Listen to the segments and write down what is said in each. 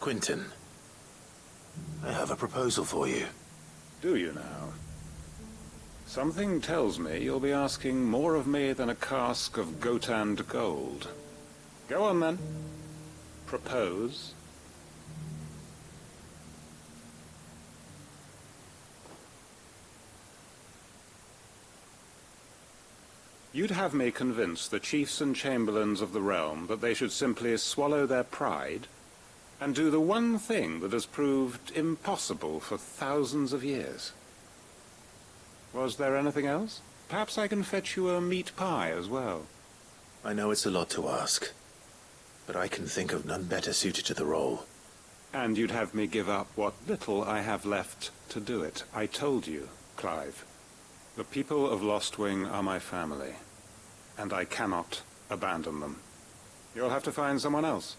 Quentin, I have a proposal for you. Do you now? Something tells me you'll be asking more of me than a cask of Gotand gold. Go on then. Propose. You'd have me convince the chiefs and chamberlains of the realm that they should simply swallow their pride and do the one thing that has proved impossible for thousands of years. Was there anything else? Perhaps I can fetch you a meat pie as well. I know it's a lot to ask, but I can think of none better suited to the role. And you'd have me give up what little I have left to do it. I told you, Clive. The people of Lostwing are my family, and I cannot abandon them. You'll have to find someone else.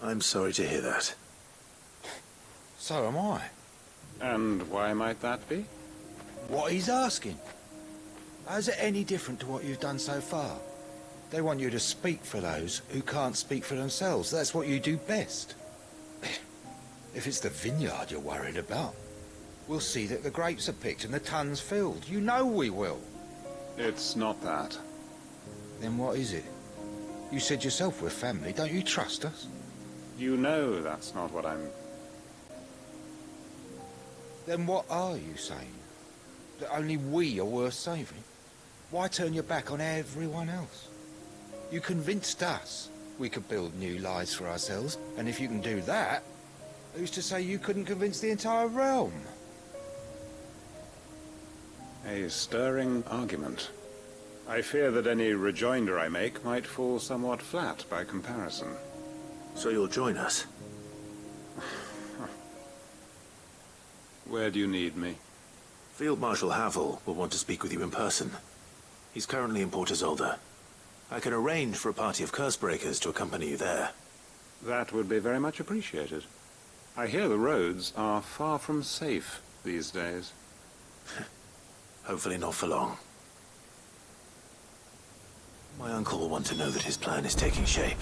I'm sorry to hear that. So am I. And why might that be? What he's asking. How's it any different to what you've done so far? They want you to speak for those who can't speak for themselves. That's what you do best. If it's the vineyard you're worried about, we'll see that the grapes are picked and the tons filled. You know we will. It's not that. Then what is it? You said yourself we're family. Don't you trust us? You know that's not what I'm... Then what are you saying? That only we are worth saving? Why turn your back on everyone else? You convinced us we could build new lives for ourselves, and if you can do that, who's to say you couldn't convince the entire realm? A stirring argument. I fear that any rejoinder I make might fall somewhat flat by comparison. So you'll join us? Where do you need me? Field Marshal Havel will want to speak with you in person. He's currently in Port Isolde. I can arrange for a party of Cursebreakers to accompany you there. That would be very much appreciated. I hear the roads are far from safe these days. Hopefully not for long. My uncle will want to know that his plan is taking shape.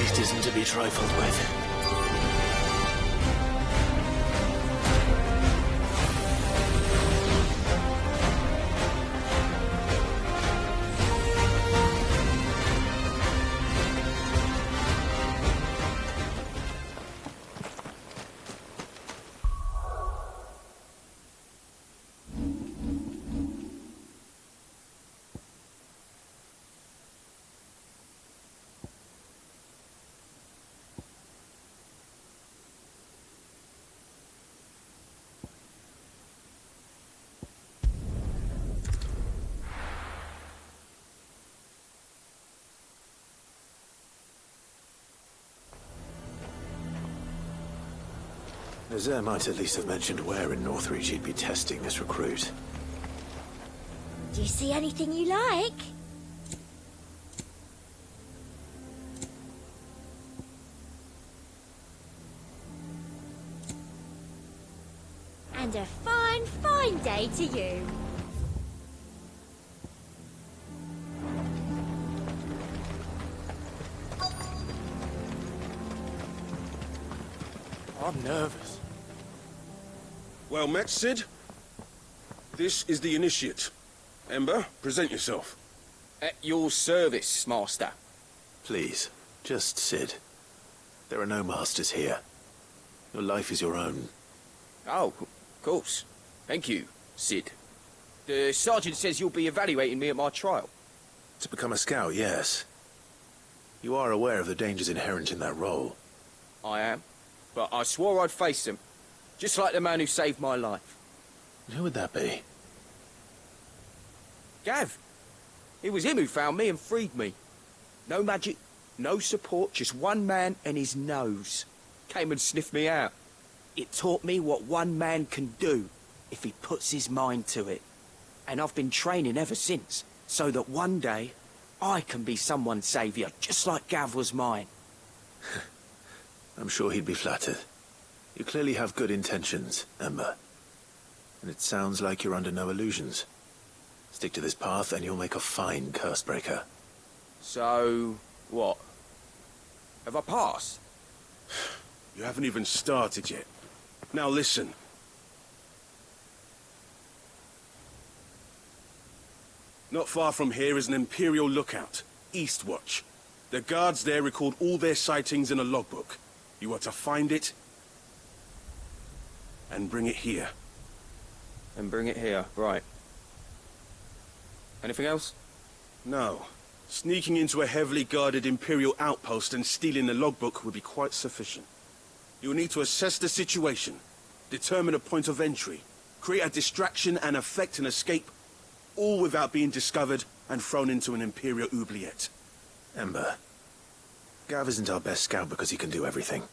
beast isn't to be trifled with. Nazaire might at least have mentioned where in Northreach he'd be testing this recruit. Do you see anything you like? And a fine, fine day to you. I'm nervous. Well met, Sid. This is the Initiate. Ember, present yourself. At your service, Master. Please, just Sid. There are no masters here. Your life is your own. Oh, of course. Thank you, Sid. The Sergeant says you'll be evaluating me at my trial. To become a scout, yes. You are aware of the dangers inherent in that role. I am. But I swore I'd face them. Just like the man who saved my life. Who would that be? Gav. It was him who found me and freed me. No magic, no support, just one man and his nose. Came and sniffed me out. It taught me what one man can do if he puts his mind to it. And I've been training ever since, so that one day I can be someone's saviour, just like Gav was mine. I'm sure he'd be flattered. You clearly have good intentions, Ember. And it sounds like you're under no illusions. Stick to this path and you'll make a fine Cursebreaker. So, what? Have I passed? You haven't even started yet. Now listen. Not far from here is an Imperial lookout, Eastwatch. The guards there record all their sightings in a logbook. You are to find it and bring it here. And bring it here, right. Anything else? No. Sneaking into a heavily guarded Imperial outpost and stealing the logbook would be quite sufficient. You will need to assess the situation, determine a point of entry, create a distraction and effect an escape, all without being discovered and thrown into an Imperial oubliette. Ember, Gav isn't our best scout because he can do everything.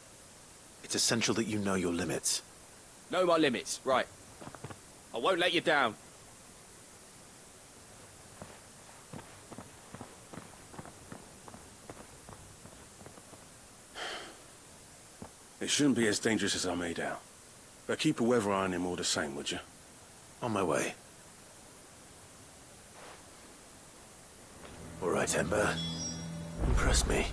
It's essential that you know your limits. Know my limits, right. I won't let you down. It shouldn't be as dangerous as I made out. But keep a weather eye on him all the same, would you? On my way. All right, Ember. Impress me.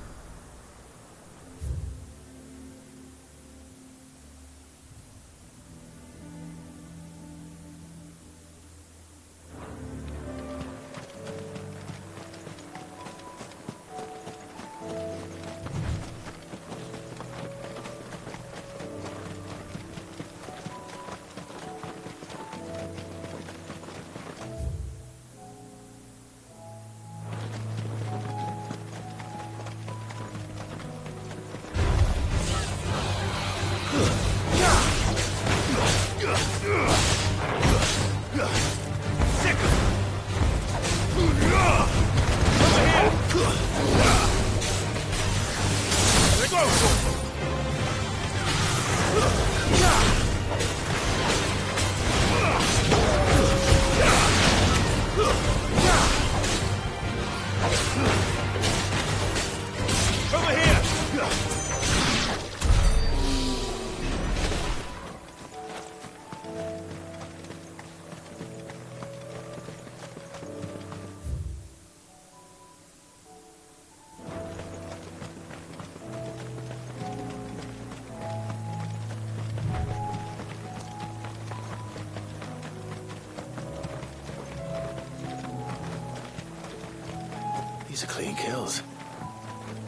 These are clean kills.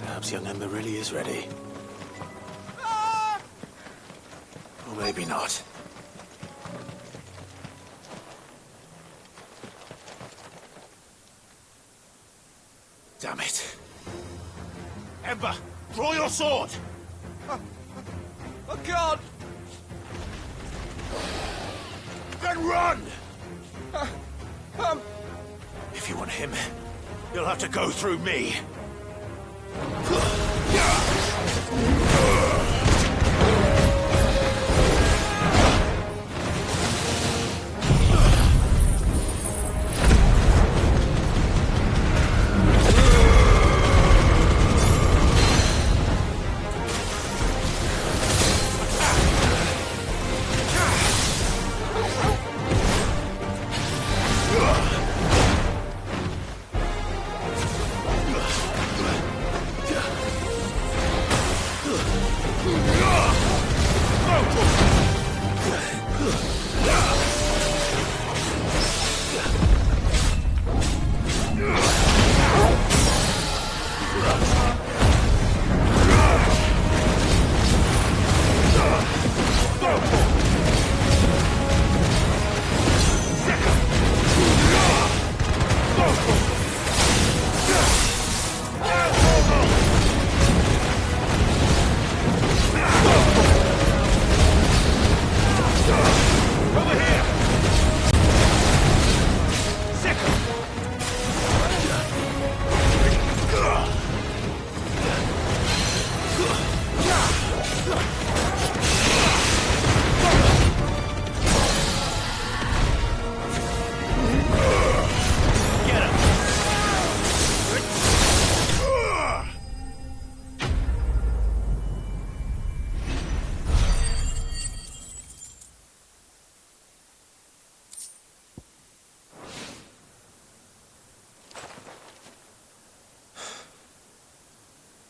Perhaps young Ember really is ready. Or maybe not. Damn it. Ember, draw your sword! I can't! Then run! If you want him, you'll have to go through me.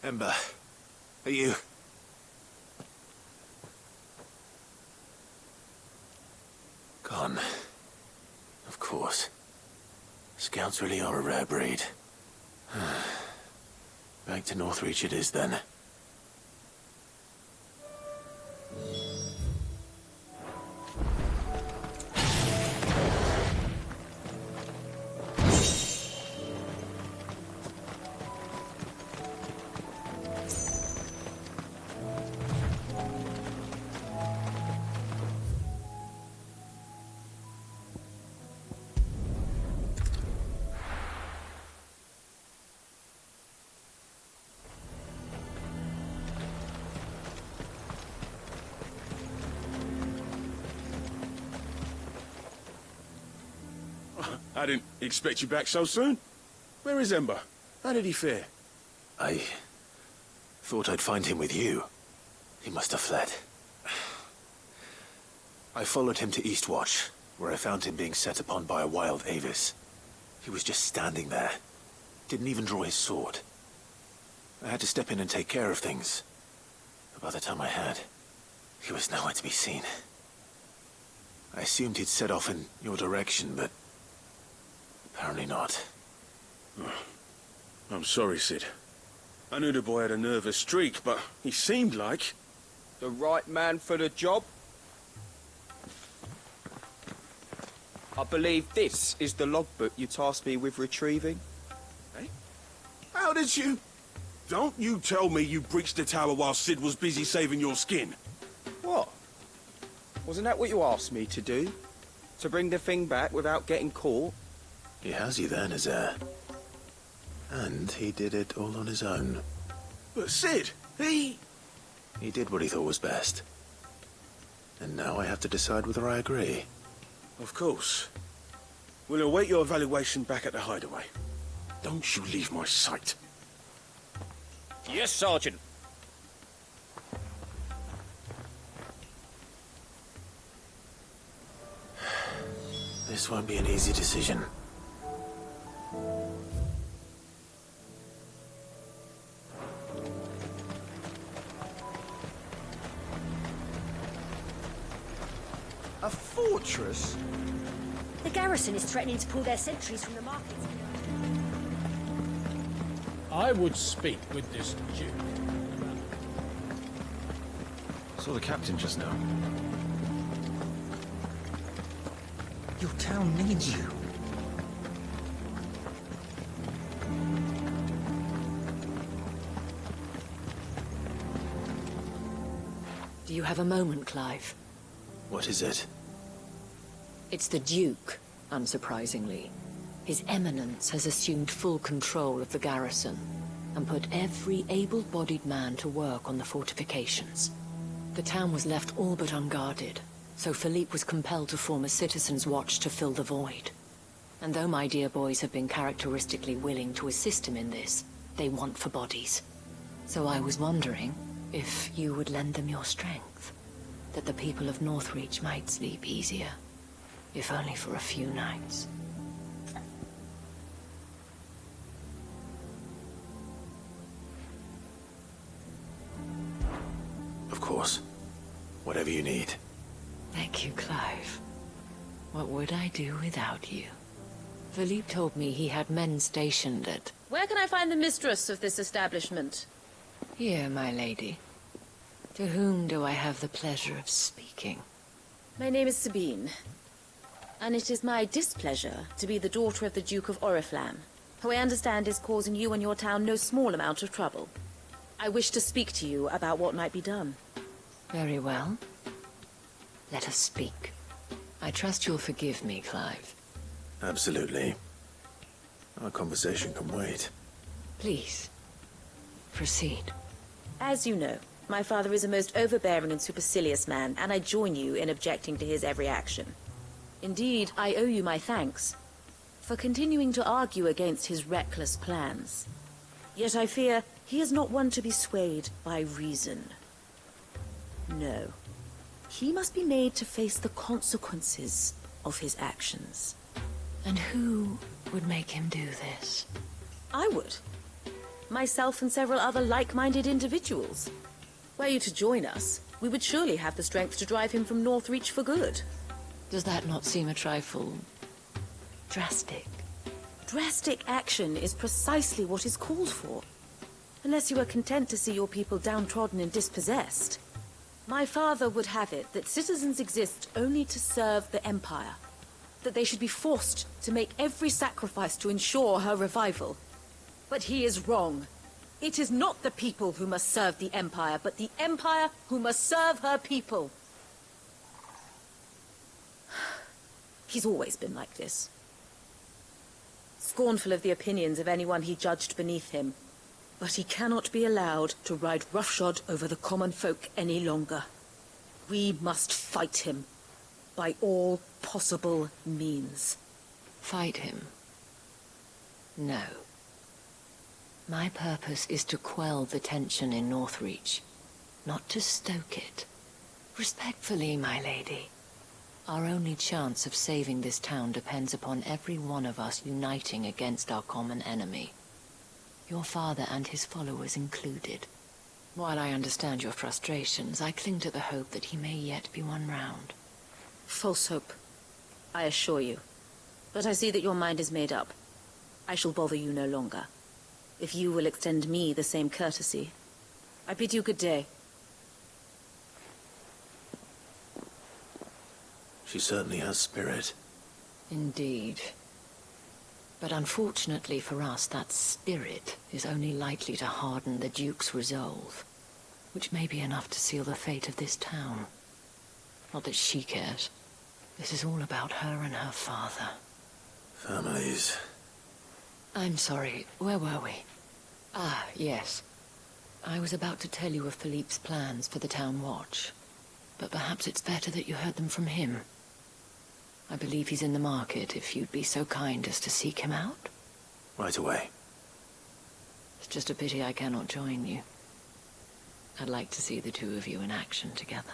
Ember, are you... Gone. Of course. Scouts really are a rare breed. Back to Northreach it is then. I didn't expect you back so soon. Where is Ember? How did he fare? I thought I'd find him with you. He must have fled. I followed him to Eastwatch, where I found him being set upon by a wild Avis. He was just standing there. Didn't even draw his sword. I had to step in and take care of things. But by the time I had, he was nowhere to be seen. I assumed he'd set off in your direction, but apparently not. I'm sorry, Sid. I knew the boy had a nervous streak, but he seemed like... The right man for the job? I believe this is the logbook you tasked me with retrieving. Eh? How did you... Don't you tell me you breached the tower while Sid was busy saving your skin. What? Wasn't that what you asked me to do? To bring the thing back without getting caught? He has you then, his heir. And he did it all on his own. But Sid, he... He did what he thought was best. And now I have to decide whether I agree. Of course. We'll await your evaluation back at the hideaway. Don't you leave my sight. Yes, Sergeant. This won't be an easy decision. A fortress? The garrison is threatening to pull their sentries from the markets. I would speak with this Duke. Saw the captain just now. Your town needs you. Do you have a moment, Clive? What is it? It's the Duke, unsurprisingly. His Eminence has assumed full control of the garrison and put every able-bodied man to work on the fortifications. The town was left all but unguarded, so Philippe was compelled to form a citizen's watch to fill the void. And though my dear boys have been characteristically willing to assist him in this, they want for bodies. So I was wondering if you would lend them your strength, that the people of Northreach might sleep easier, if only for a few nights. Of course. Whatever you need. Thank you, Clive. What would I do without you? Philippe told me he had men stationed at... Where can I find the mistress of this establishment? Here, my lady. To whom do I have the pleasure of speaking? My name is Sabine, and it is my displeasure to be the daughter of the Duke of Oriflamme, who I understand is causing you and your town no small amount of trouble. I wish to speak to you about what might be done. Very well. Let us speak. I trust you'll forgive me, Clive. Absolutely. Our conversation can wait. Please, proceed. As you know, my father is a most overbearing and supercilious man, and I join you in objecting to his every action. Indeed, I owe you my thanks for continuing to argue against his reckless plans. Yet I fear he is not one to be swayed by reason. No. He must be made to face the consequences of his actions. And who would make him do this? I would. Myself and several other like-minded individuals. Were you to join us, we would surely have the strength to drive him from Northreach for good. Does that not seem a trifle... drastic? Drastic action is precisely what is called for. Unless you are content to see your people downtrodden and dispossessed. My father would have it that citizens exist only to serve the Empire. That they should be forced to make every sacrifice to ensure her revival. But he is wrong. It is not the people who must serve the Empire, but the Empire who must serve her people. He's always been like this. Scornful of the opinions of anyone he judged beneath him. But he cannot be allowed to ride roughshod over the common folk any longer. We must fight him. By all possible means. Fight him? No. My purpose is to quell the tension in Northreach, not to stoke it. Respectfully, my lady. Our only chance of saving this town depends upon every one of us uniting against our common enemy. Your father and his followers included. While I understand your frustrations, I cling to the hope that he may yet be won round. False hope, I assure you. But I see that your mind is made up. I shall bother you no longer. If you will extend me the same courtesy, I bid you good day. She certainly has spirit. Indeed. But unfortunately for us, that spirit is only likely to harden the Duke's resolve, which may be enough to seal the fate of this town. Not that she cares. This is all about her and her father. Families. I'm sorry, where were we? Ah, yes. I was about to tell you of Philippe's plans for the town watch, but perhaps it's better that you heard them from him. I believe he's in the market, if you'd be so kind as to seek him out. Right away. It's just a pity I cannot join you. I'd like to see the two of you in action together.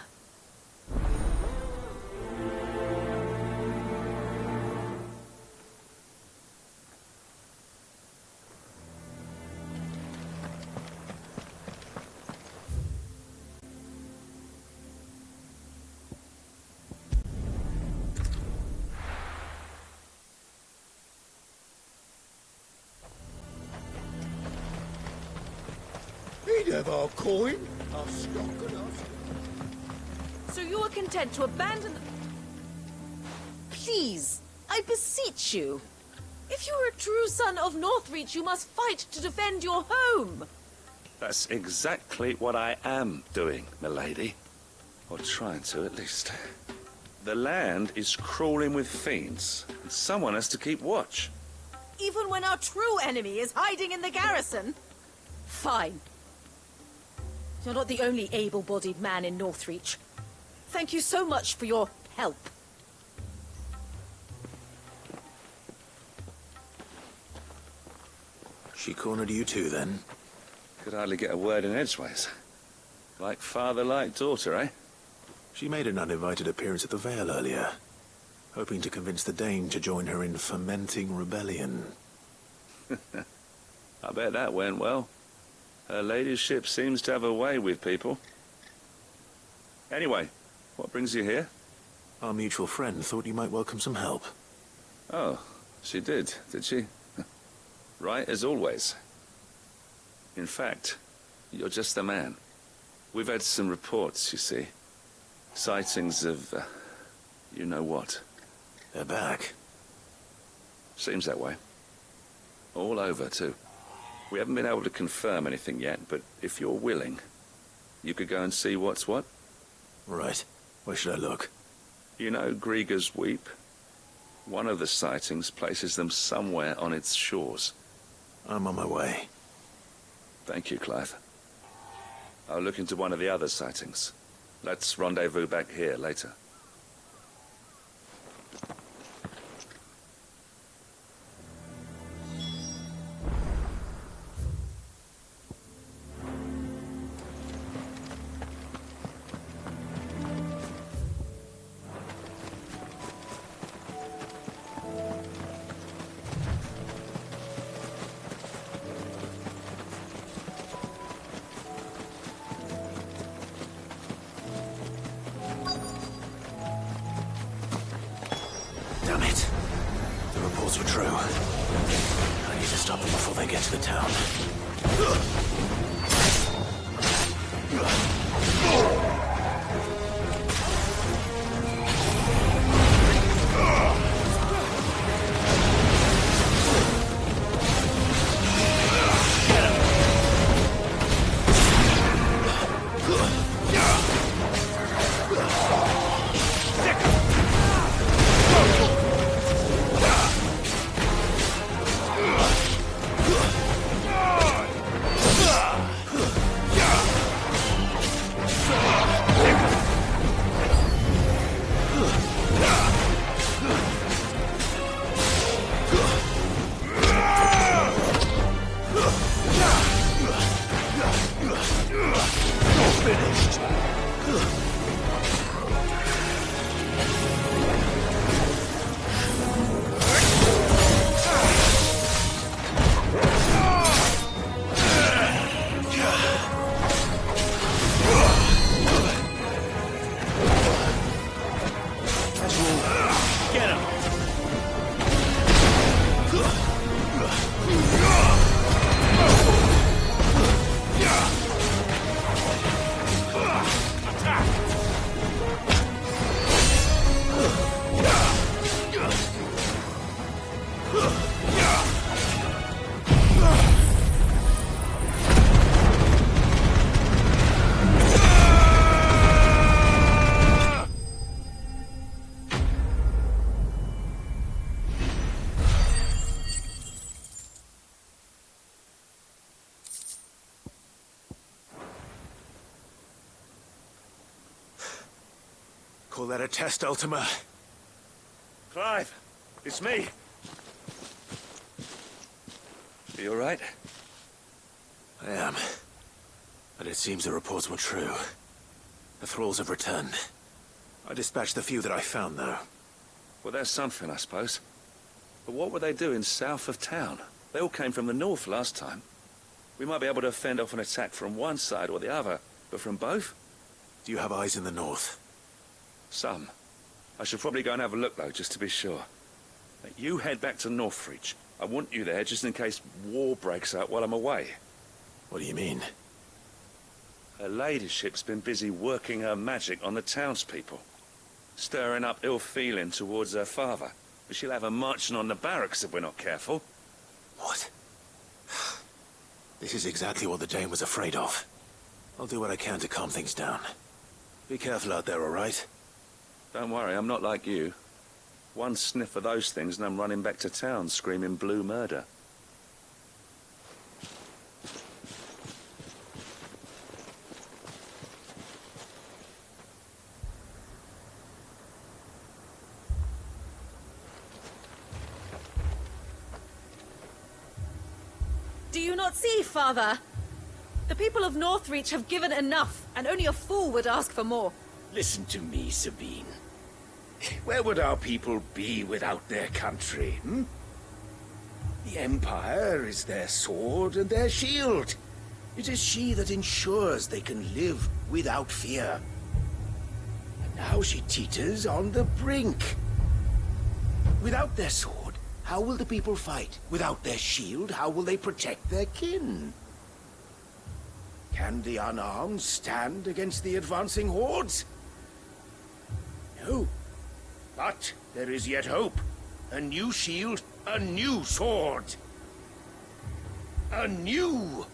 have our coin, our stock and our... So you are content to abandon the... Please, I beseech you. If you are a true son of Northreach, you must fight to defend your home. That's exactly what I am doing, milady. Or trying to, at least. The land is crawling with fiends, and someone has to keep watch. Even when our true enemy is hiding in the garrison? Fine. You're not the only able-bodied man in Northreach. Thank you so much for your help. She cornered you too, then? Could hardly get a word in edgeways. Like father, like daughter, eh? She made an uninvited appearance at the Vale earlier, hoping to convince the Dane to join her in fomenting rebellion. I bet that went well. Her ladyship seems to have a way with people. Anyway, what brings you here? Our mutual friend thought you might welcome some help. Oh, she did she? Right as always. In fact, you're just the man. We've had some reports, you see. Sightings of, you know what. They're back. Seems that way. All over, too. We haven't been able to confirm anything yet, but if you're willing, you could go and see what's what. Right. Where should I look? You know Grieger's Weep? One of the sightings places them somewhere on its shores. I'm on my way. Thank you, Clive. I'll look into one of the other sightings. Let's rendezvous back here later. Damn it. The reports were true. I need to stop them before they get to the town. Call that a test, Ultima? Clive, it's me. You all right? I am. But it seems the reports were true. The thralls have returned. I dispatched the few that I found, though. Well, there's something, I suppose. But what were they doing south of town? They all came from the north last time. We might be able to fend off an attack from one side or the other, but from both? Do you have eyes in the north? Some. I should probably go and have a look, though, just to be sure. Now, you head back to Northreach. I want you there just in case war breaks out while I'm away. What do you mean? Her ladyship's been busy working her magic on the townspeople, stirring up ill feeling towards her father. But she'll have her marching on the barracks if we're not careful. What? This is exactly what the Dame was afraid of. I'll do what I can to calm things down. Be careful out there, all right? Don't worry, I'm not like you. One sniff of those things and I'm running back to town screaming blue murder. Do you not see, Father? The people of Northreach have given enough, and only a fool would ask for more. Listen to me, Sabine. Where would our people be without their country, hmm? The Empire is their sword and their shield. It is she that ensures they can live without fear. And now she teeters on the brink. Without their sword, how will the people fight? Without their shield, how will they protect their kin? Can the unarmed stand against the advancing hordes? No. But there is yet hope. A new shield, a new sword. A new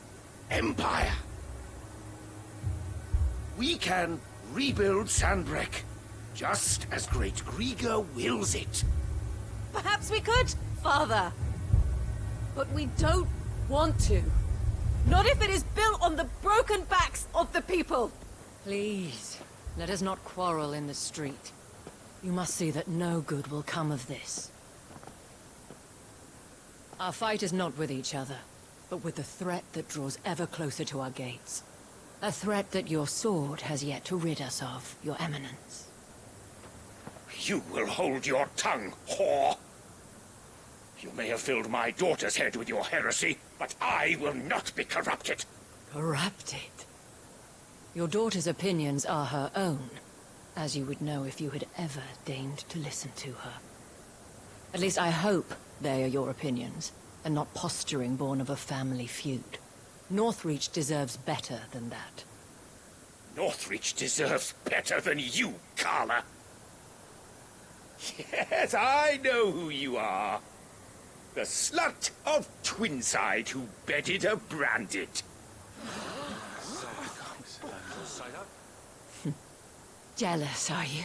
empire. We can rebuild Sandbreck, just as Great Grieger wills it. Perhaps we could, Father. But we don't want to. Not if it is built on the broken backs of the people. Please, let us not quarrel in the street. You must see that no good will come of this. Our fight is not with each other, but with the threat that draws ever closer to our gates. A threat that your sword has yet to rid us of, Your Eminence. You will hold your tongue, whore! You may have filled my daughter's head with your heresy, but I will not be corrupted. Corrupted? Your daughter's opinions are her own, as you would know if you had ever deigned to listen to her. At least I hope they are your opinions, and not posturing born of a family feud. Northreach deserves better than that. Northreach deserves better than you, Carla. Yes, I know who you are. The slut of Twinside who bedded a branded. Jealous, are you?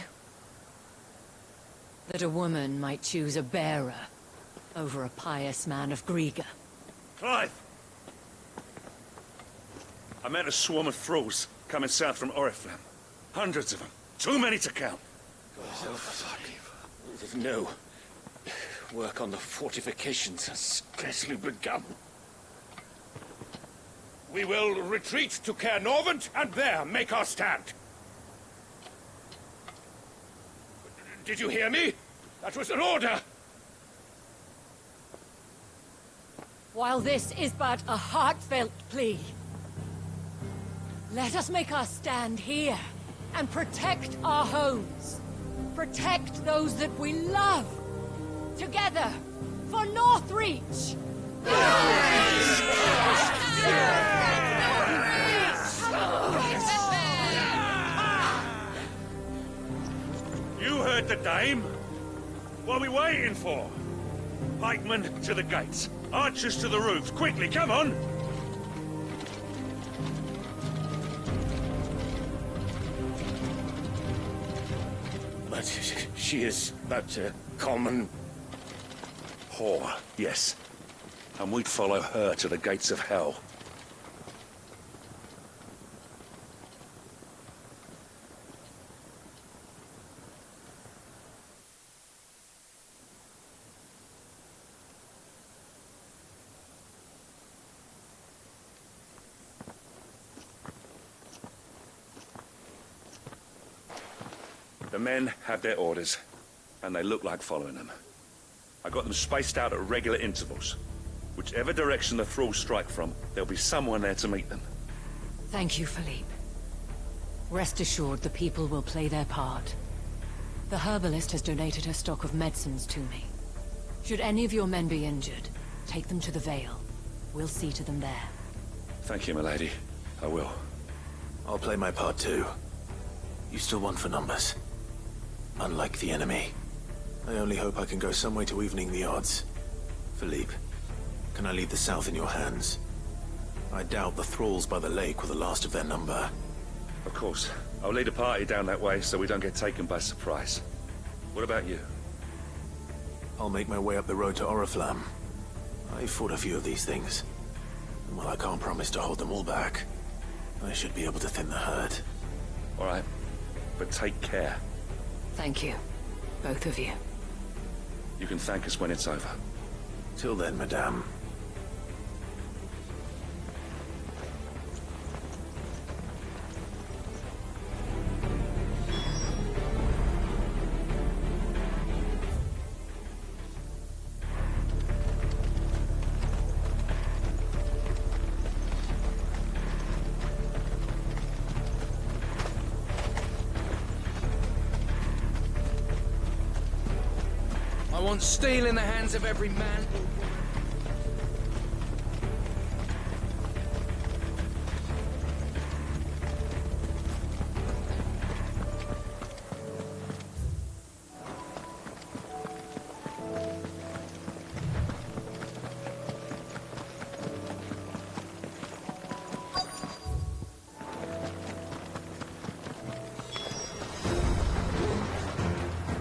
That a woman might choose a bearer over a pious man of Grieger. Clive! I met a swarm of thralls coming south from Oriflamme. Hundreds of them. Too many to count. No. Work on the fortifications has scarcely begun. We will retreat to Caer Norvent and there make our stand. Did you hear me? That was an order! While this is but a heartfelt plea, let us make our stand here and protect our homes. Protect those that we love. Together, for Northreach! You heard the dame. What are we waiting for? Pikemen to the gates. Archers to the roofs. Quickly, come on! But she is but a common whore, yes. And we'd follow her to the gates of hell. The men have their orders, and they look like following them. I got them spaced out at regular intervals. Whichever direction the thralls strike from, there'll be someone there to meet them. Thank you, Philippe. Rest assured the people will play their part. The herbalist has donated her stock of medicines to me. Should any of your men be injured, take them to the Vale. We'll see to them there. Thank you, milady. I will. I'll play my part too. You still want for numbers. Unlike the enemy. I only hope I can go some way to evening the odds. Philippe, can I leave the South in your hands? I doubt the thralls by the lake were the last of their number. Of course. I'll lead a party down that way so we don't get taken by surprise. What about you? I'll make my way up the road to Oriflamme. I've fought a few of these things. And while I can't promise to hold them all back, I should be able to thin the herd. All right. But take care. Thank you. Both of you. You can thank us when it's over. Till then, madame. I want steel in the hands of every man.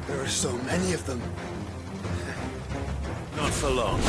There are so many of them. Not for long.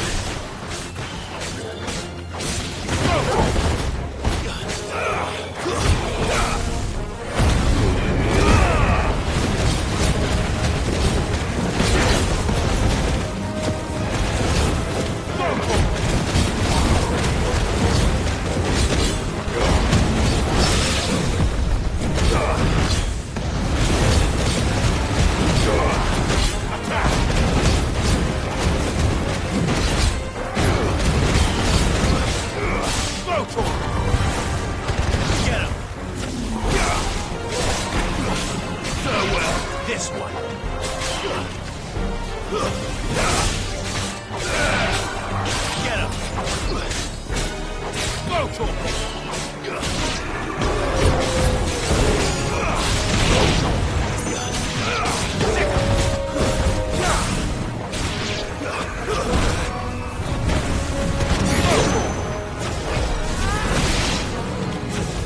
This one. Get him. Go to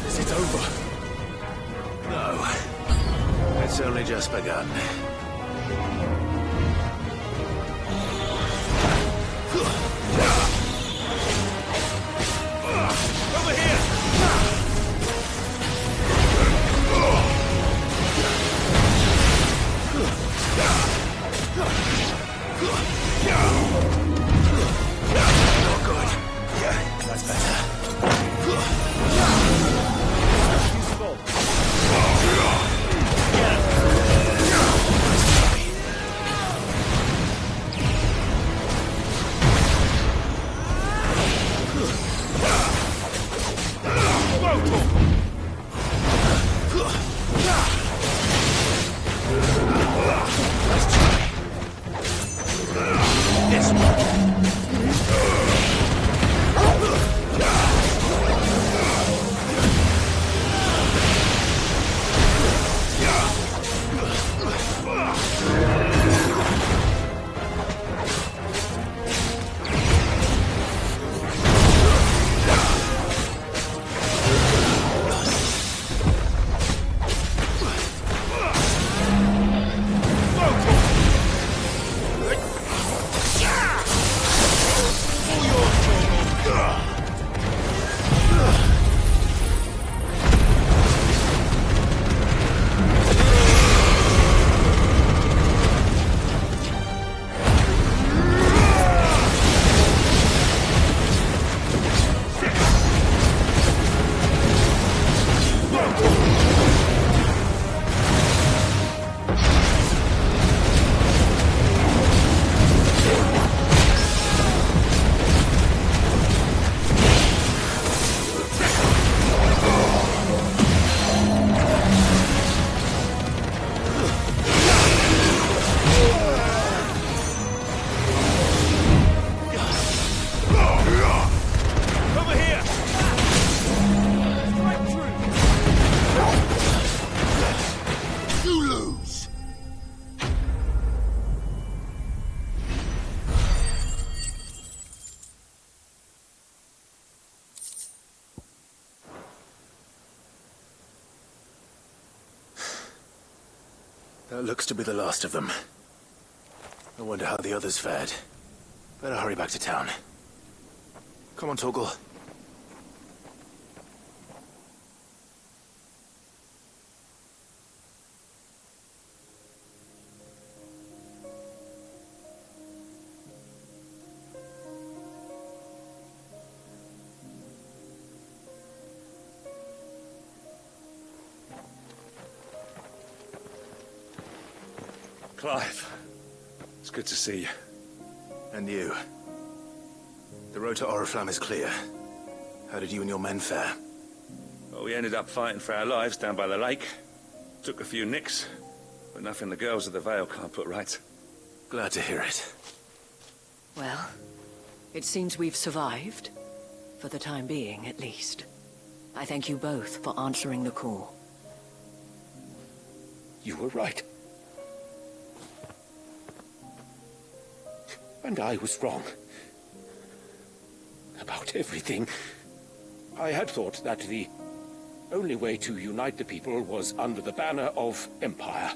Is it over? No. It's only just begun. Over here! Not good. Yeah, that's better. Useful. This one. That looks to be the last of them. I wonder how the others fared. Better hurry back to town. Come on, Torgal. Clive, it's good to see you. And you. The road to Oriflamme is clear. How did you and your men fare? Well, we ended up fighting for our lives down by the lake. Took a few nicks, but nothing the girls of the Vale can't put right. Glad to hear it. Well, it seems we've survived. For the time being, at least. I thank you both for answering the call. You were right. And I was wrong. About everything. I had thought that the only way to unite the people was under the banner of Empire.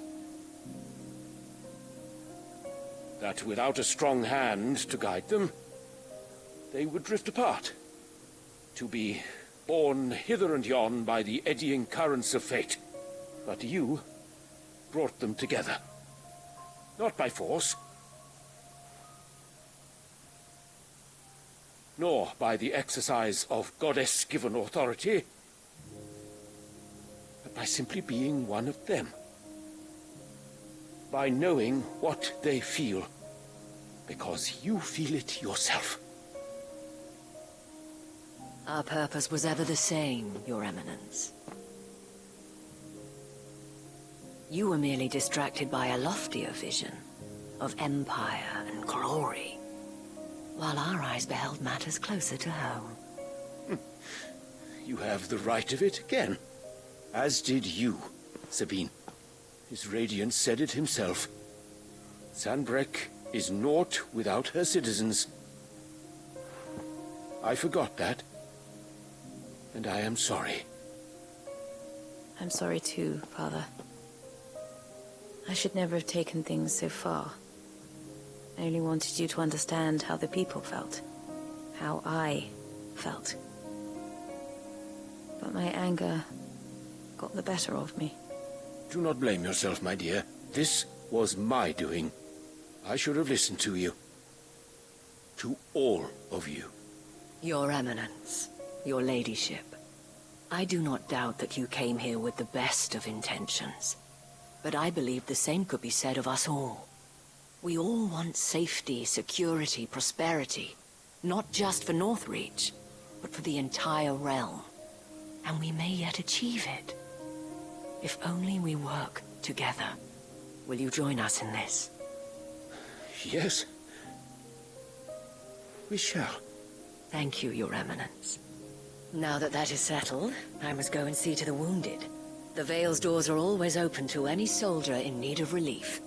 That without a strong hand to guide them, they would drift apart. To be borne hither and yon by the eddying currents of fate. But you brought them together. Not by force, nor by the exercise of goddess-given authority, but by simply being one of them. By knowing what they feel, because you feel it yourself. Our purpose was ever the same, Your Eminence. You were merely distracted by a loftier vision of empire and glory, while our eyes beheld matters closer to home. You have the right of it again. As did you, Sabine. His radiance said it himself. Sanbreque is naught without her citizens. I forgot that. And I am sorry. I'm sorry too, Father. I should never have taken things so far. I only wanted you to understand how the people felt. How I felt. But my anger got the better of me. Do not blame yourself, my dear. This was my doing. I should have listened to you. To all of you. Your Eminence, your ladyship, I do not doubt that you came here with the best of intentions. But I believe the same could be said of us all. We all want safety, security, prosperity. Not just for Northreach, but for the entire realm. And we may yet achieve it. If only we work together. Will you join us in this? Yes. We shall. Thank you, Your Eminence. Now that that is settled, I must go and see to the wounded. The Vale's doors are always open to any soldier in need of relief.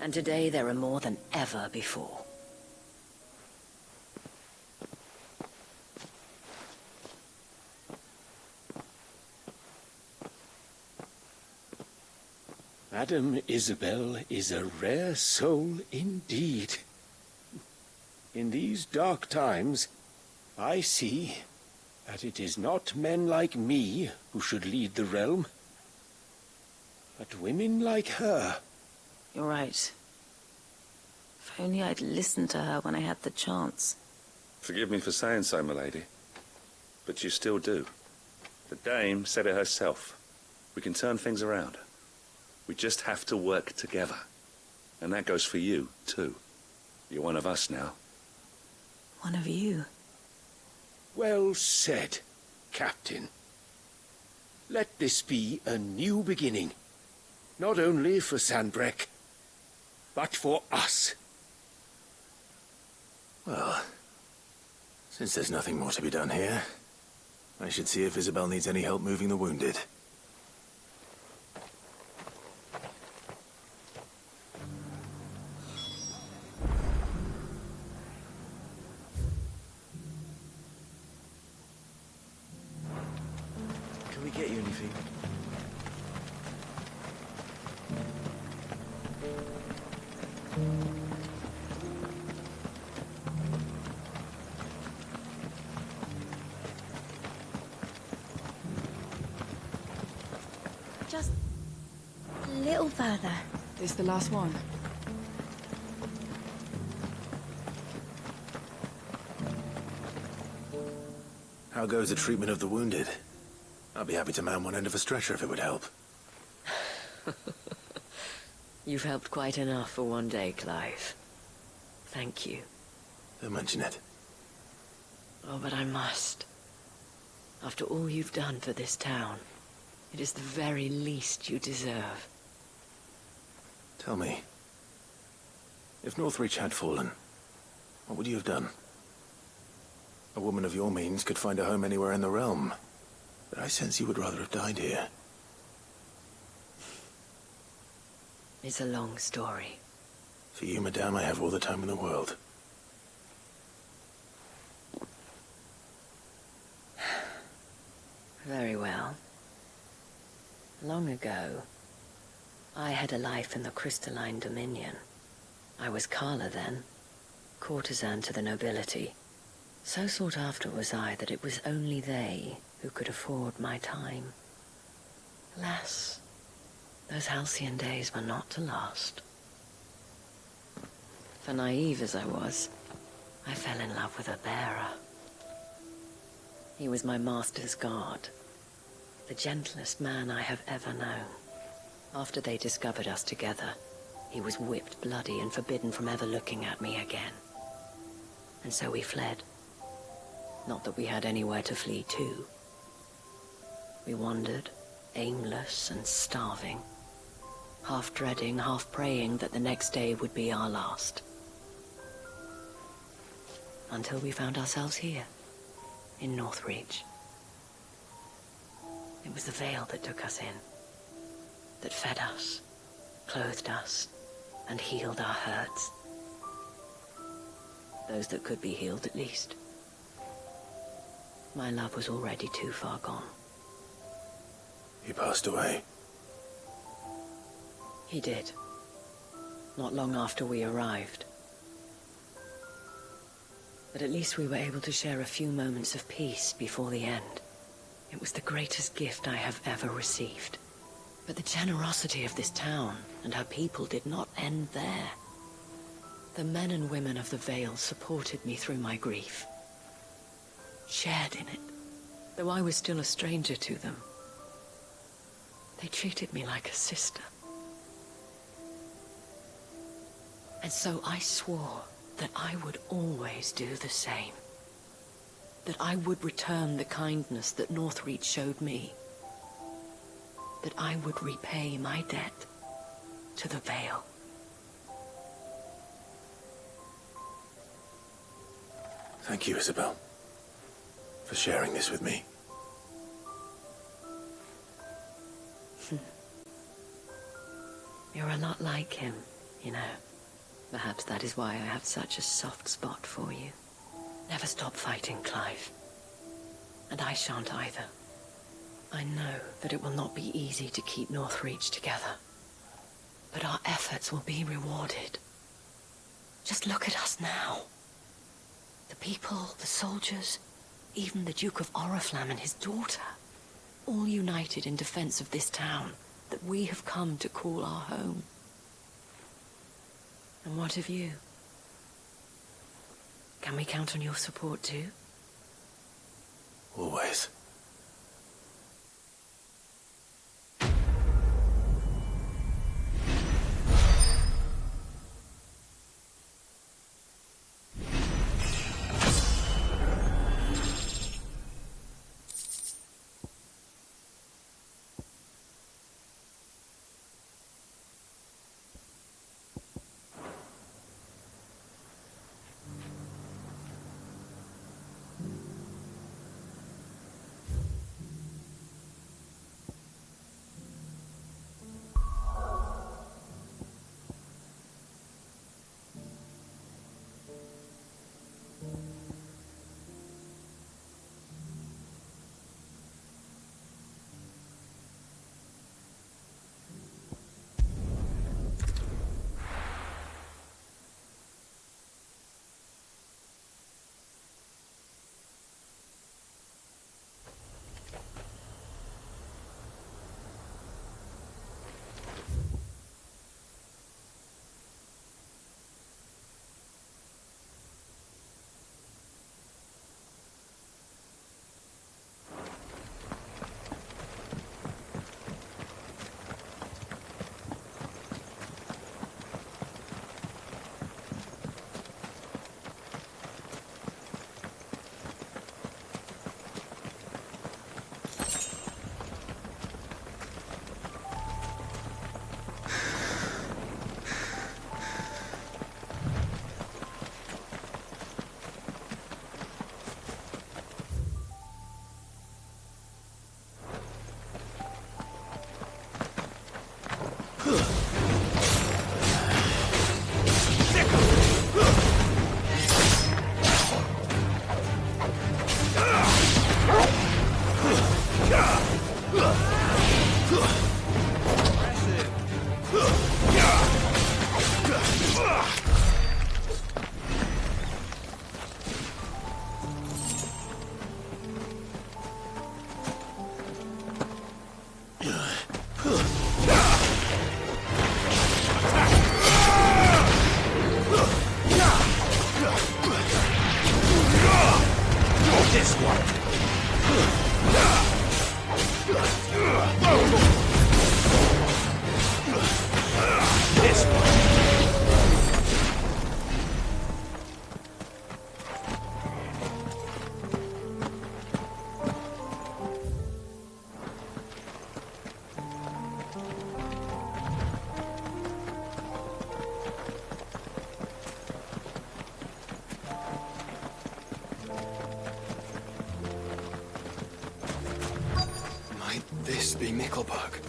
And today there are more than ever before. Madame Isabel is a rare soul indeed. In these dark times, I see that it is not men like me who should lead the realm, but women like her. You're right. If only I'd listened to her when I had the chance. Forgive me for saying so, milady, but you still do. The dame said it herself. We can turn things around. We just have to work together. And that goes for you, too. You're one of us now. One of you? Well said, Captain. Let this be a new beginning. Not only for Sanbreque, but for us. Well, since there's nothing more to be done here, I should see if Isabel needs any help moving the wounded. Can we get you anything? Just a little further. This the last one? How goes the treatment of the wounded? I'd be happy to man one end of a stretcher if it would help. You've helped quite enough for one day, Clive. Thank you. Don't mention it. Oh, but I must. After all you've done for this town, it is the very least you deserve. Tell me, if Northreach had fallen, what would you have done? A woman of your means could find a home anywhere in the realm, but I sense you would rather have died here. It's a long story. For you, madame, I have all the time in the world. Very well. Long ago, I had a life in the Crystalline Dominion. I was Carla then, courtesan to the nobility. So sought after was I that it was only they who could afford my time. Alas, those halcyon days were not to last. For naive as I was, I fell in love with a bearer. He was my master's guard, the gentlest man I have ever known. After they discovered us together, he was whipped bloody and forbidden from ever looking at me again. And so we fled. Not that we had anywhere to flee to. We wandered, aimless and starving, half dreading, half praying that the next day would be our last. Until we found ourselves here, in Northreach. It was the veil that took us in, that fed us, clothed us, and healed our hurts. Those that could be healed, at least. My love was already too far gone. He passed away. He did. Not long after we arrived. But at least we were able to share a few moments of peace before the end. It was the greatest gift I have ever received. But the generosity of this town and her people did not end there. The men and women of the Vale supported me through my grief. Shared in it, though I was still a stranger to them. They treated me like a sister. And so I swore that I would always do the same. That I would return the kindness that Northreach showed me. That I would repay my debt to the Vale. Thank you, Isabel, for sharing this with me. You're a lot like him, you know. Perhaps that is why I have such a soft spot for you. Never stop fighting, Clive. And I shan't either. I know that it will not be easy to keep Northreach together. But our efforts will be rewarded. Just look at us now. The people, the soldiers, even the Duke of Oriflamme and his daughter, all united in defense of this town that we have come to call our home. And what of you? Can we count on your support too? Always. Nickelbug.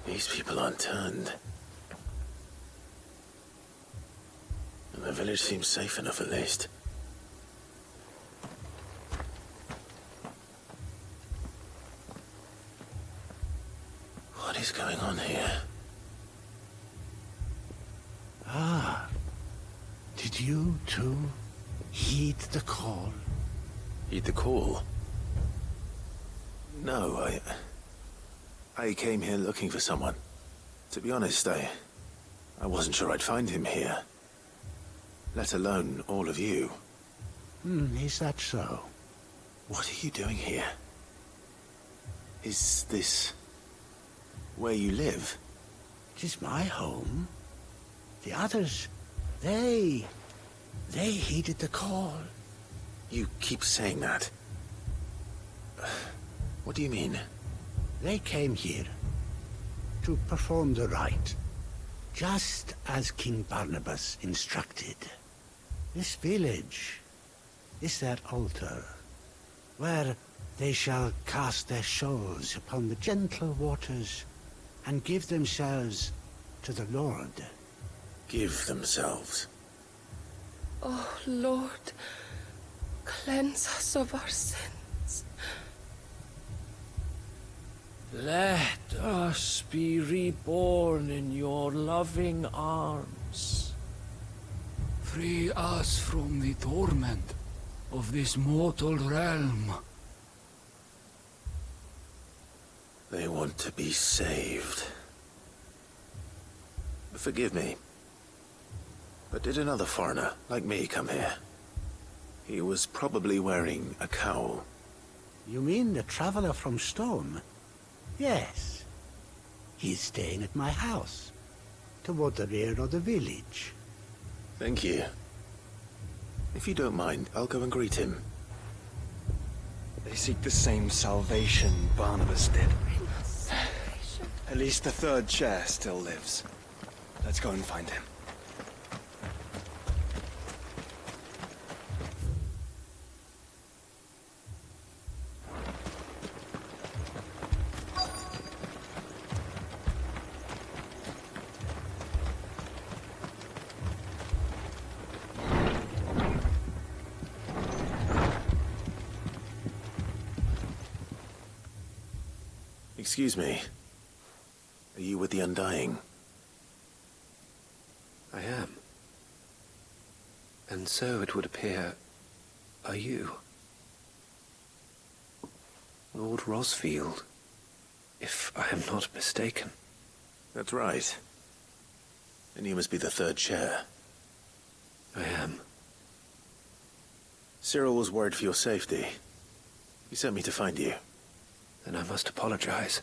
These people aren't turned. And the village seems safe enough at least. What is going on here? Ah. Did you, too, heed the call? Heed the call? No, I came here looking for someone. To be honest, I wasn't sure I'd find him here. Let alone all of you. Is that so? What are you doing here? Is this where you live? It is my home. The others, they heeded the call. You keep saying that. What do you mean? They came here to perform the rite, just as King Barnabas instructed. This village is their altar, where they shall cast their souls upon the gentle waters and give themselves to the Lord. Give themselves? Oh, Lord, cleanse us of our sins. Let us be reborn in your loving arms. Free us from the torment of this mortal realm. They want to be saved. Forgive me, but did another foreigner like me come here? He was probably wearing a cowl. You mean the traveler from Stone? Yes. He's staying at my house, toward the rear of the village. Thank you. If you don't mind, I'll go and greet him. They seek the same salvation Barnabas did. At least the third chair still lives. Let's go and find him. Excuse me. Are you with the Undying? I am. And so it would appear, are you. Lord Rosfield, if I am not mistaken. That's right. And you must be the third chair. I am. Cyril was worried for your safety. He sent me to find you. Then I must apologize.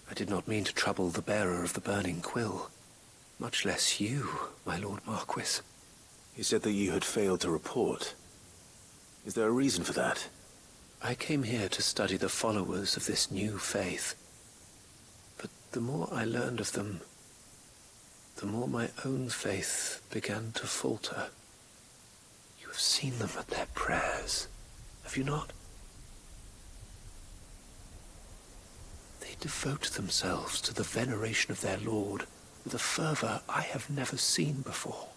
I did not mean to trouble the bearer of the burning quill. Much less you, my Lord Marquis. He said that you had failed to report. Is there a reason for that? I came here to study the followers of this new faith. But the more I learned of them, the more my own faith began to falter. You have seen them at their prayers, have you not? They devote themselves to the veneration of their Lord with a fervor I have never seen before.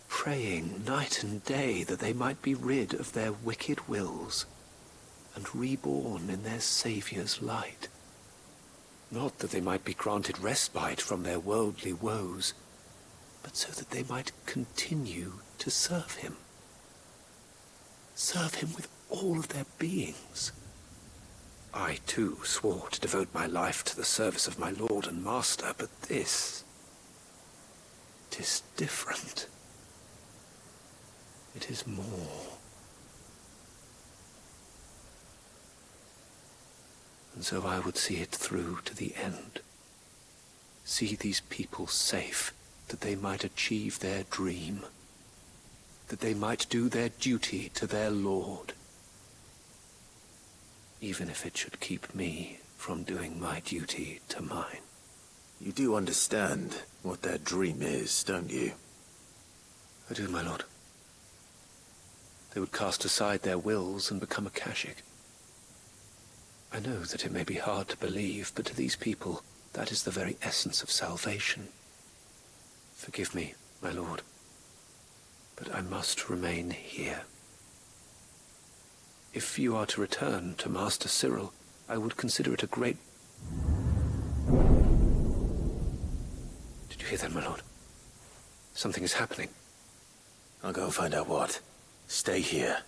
Praying night and day that they might be rid of their wicked wills and reborn in their Saviour's light. Not that they might be granted respite from their worldly woes, but so that they might continue to serve him. Serve him with all of their beings. I, too, swore to devote my life to the service of my Lord and Master, but this... 'tis different. It is more. And so I would see it through to the end. See these people safe, that they might achieve their dream. That they might do their duty to their Lord. Even if it should keep me from doing my duty to mine. You do understand what their dream is, don't you? I do, my lord. They would cast aside their wills and become a Kashik. I know that it may be hard to believe, but to these people, that is the very essence of salvation. Forgive me, my lord, but I must remain here. If you are to return to Master Cyril, I would consider it a great... Did you hear that, my lord? Something is happening. I'll go and find out what. Stay here.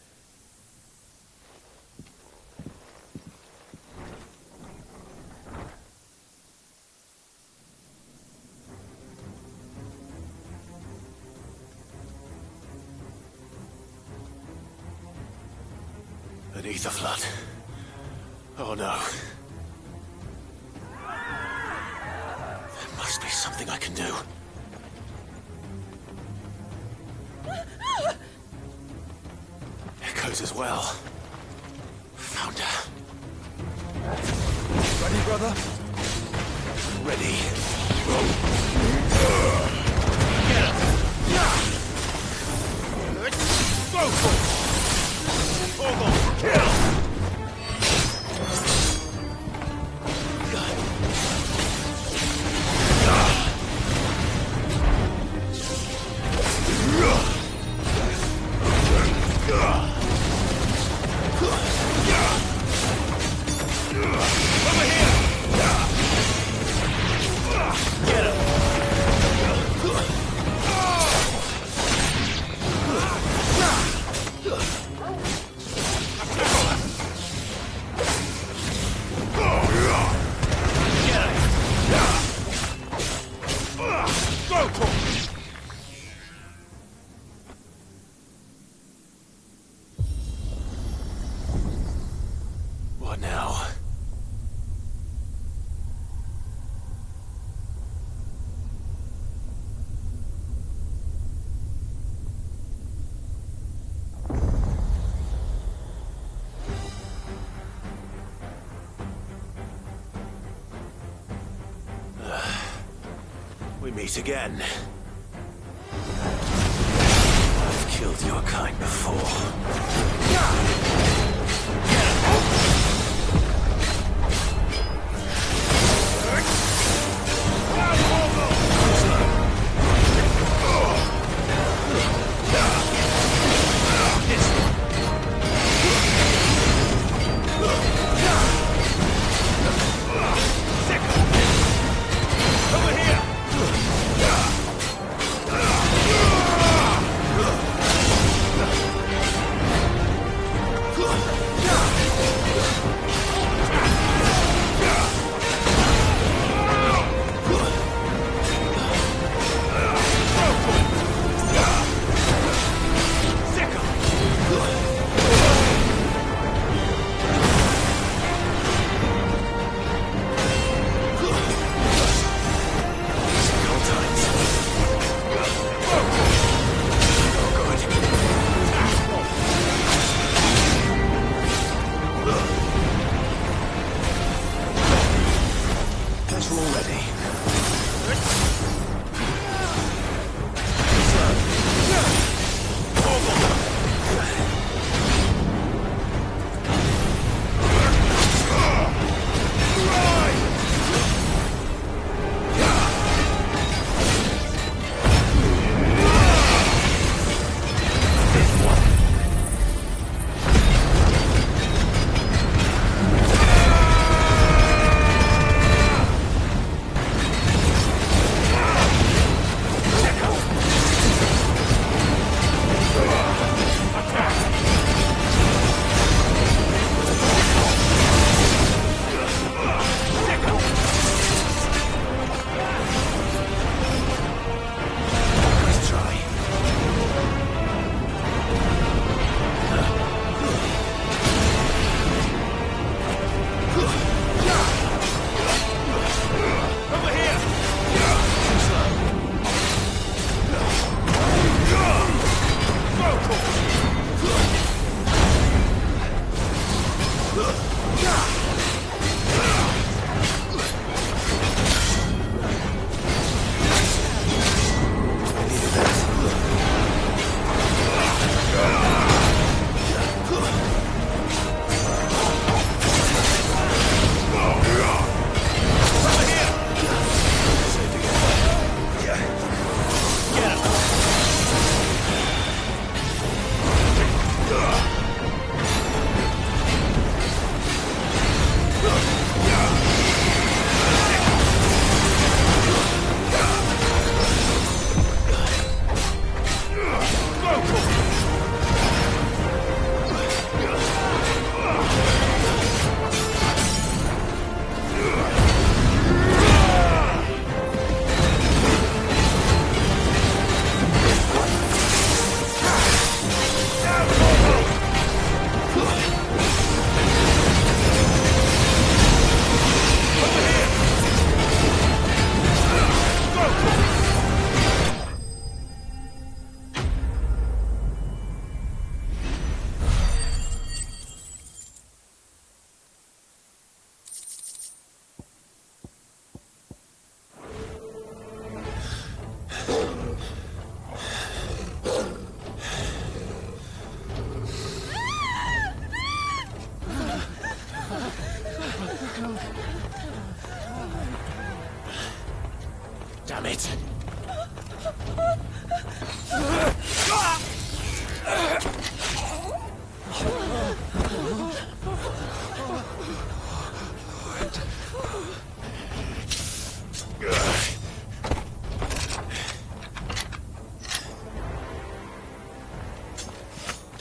Beneath the flood. Oh no. There must be something I can do. Echoes as well. Found her. Ready, brother? Ready. What now? We meet again. I've killed your kind before.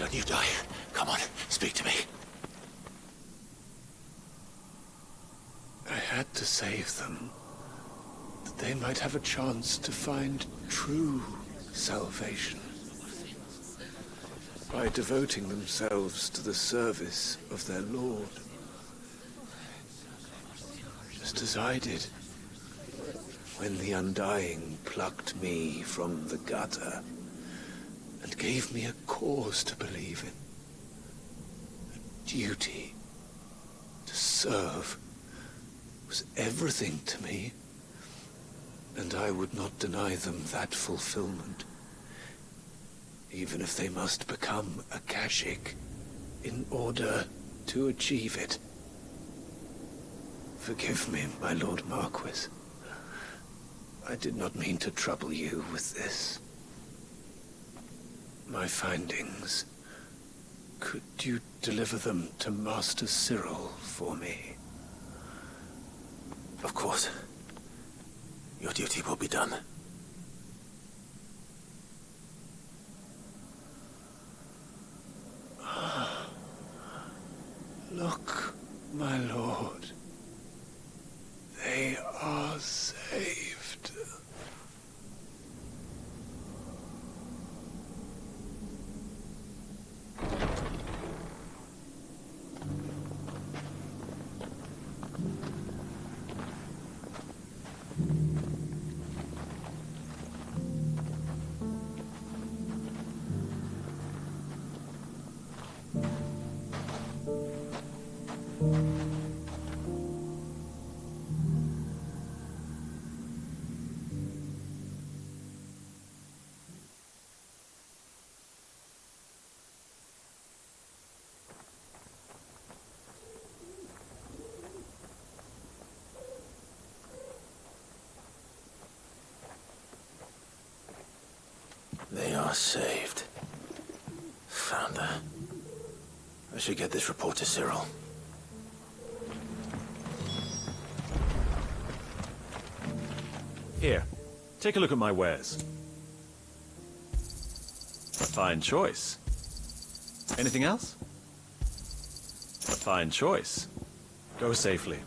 Don't you die. Come on, speak to me. I had to save them, that they might have a chance to find true salvation. By devoting themselves to the service of their Lord. Just as I did, when the Undying plucked me from the gutter and gave me a cause to believe in. A duty to serve was everything to me, and I would not deny them that fulfillment, even if they must become a Kashik in order to achieve it. Forgive me, my Lord Marquis. I did not mean to trouble you with this. My findings. Could you deliver them to Master Cyril for me? Of course. Your duty will be done. Look, my lord. They are saved. They are saved. Founder. I should get this report to Cyril. Here, take a look at my wares. A fine choice. Anything else? A fine choice. Go safely.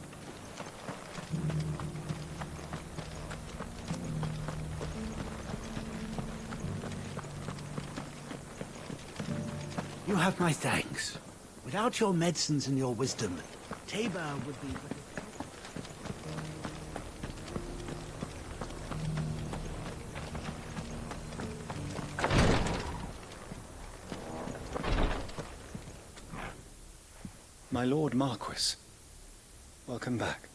You have my thanks. Without your medicines and your wisdom, Tabor would be... My Lord Marquis, welcome back.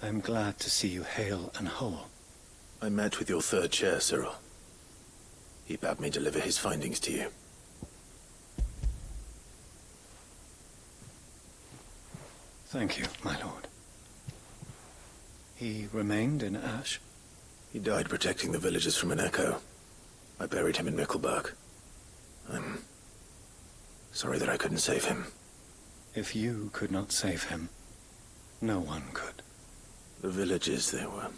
I am glad to see you hale and whole. I met with your third chair, Cyril. He bade me deliver his findings to you. Thank you, my lord. He remained in Ash? He died protecting the villagers from an echo. I buried him in Mickelberg. I'm sorry that I couldn't save him. If you could not save him, no one could. The villagers, they were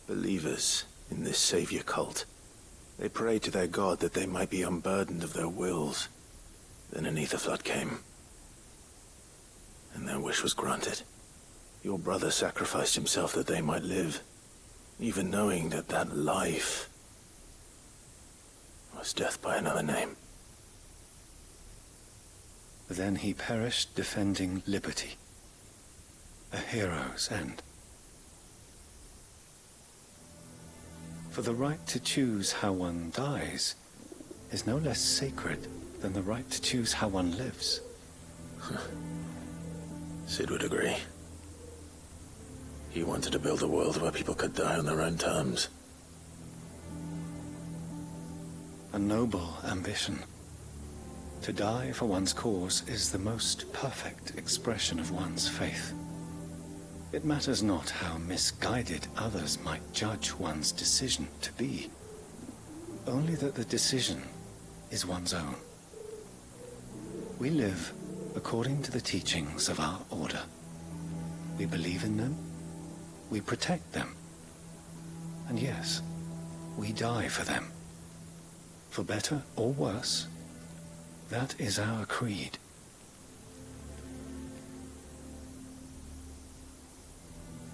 believers in this savior cult. They prayed to their god that they might be unburdened of their wills. Then an ether flood came, and their wish was granted. Your brother sacrificed himself that they might live, even knowing that that life was death by another name. Then he perished defending liberty. A hero's end. For the right to choose how one dies is no less sacred than the right to choose how one lives. Sid would agree. He wanted to build a world where people could die on their own terms. A noble ambition. To die for one's cause is the most perfect expression of one's faith. It matters not how misguided others might judge one's decision to be. Only that the decision is one's own. We live according to the teachings of our order. We believe in them, we protect them, and yes, we die for them. For better or worse, That is our creed.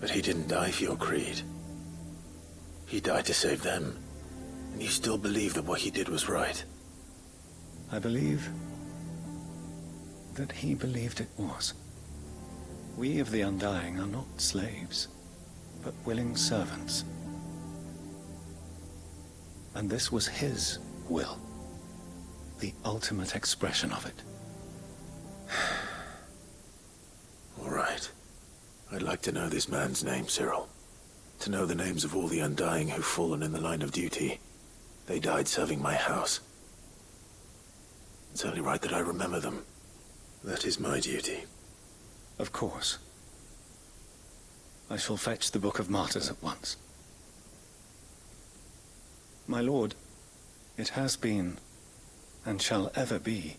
But he didn't die for your creed. He died to save them. And you still believe that what he did was right. I believe that he believed it was. We of the Undying are not slaves, but willing servants. And this was his will, the ultimate expression of it. All right. I'd like to know this man's name, Cyril. To know the names of all the Undying who've fallen in the line of duty. They died serving my house. It's only right that I remember them. That is my duty. Of course. I shall fetch the Book of Martyrs at once. My lord, it has been, and shall ever be,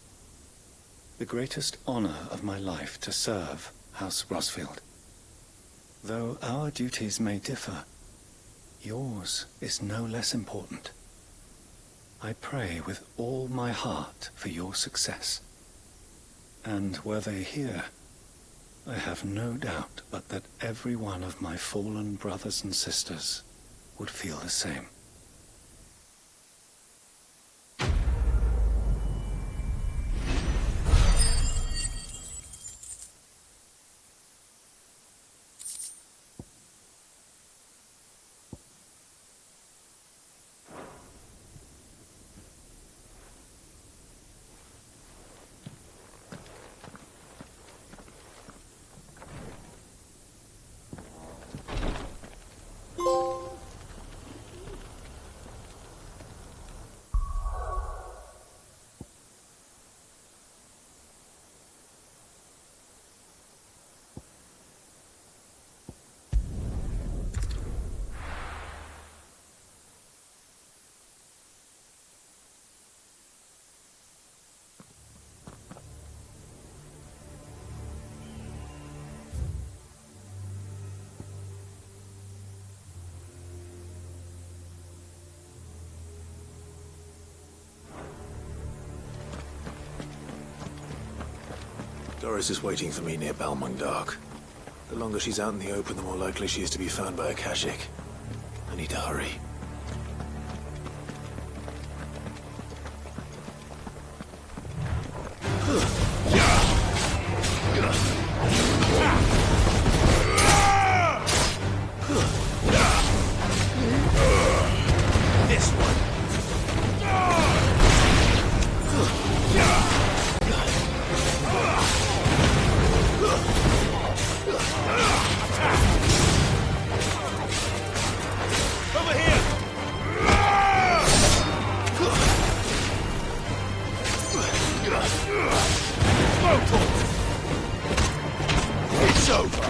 the greatest honor of my life to serve House Rosfield. Though our duties may differ, yours is no less important. I pray with all my heart for your success. And were they here, I have no doubt but that every one of my fallen brothers and sisters would feel the same. Doris is waiting for me near Balmung Dock. The longer she's out in the open, the more likely she is to be found by a Kashik. I need to hurry. This one. Over here! It's over!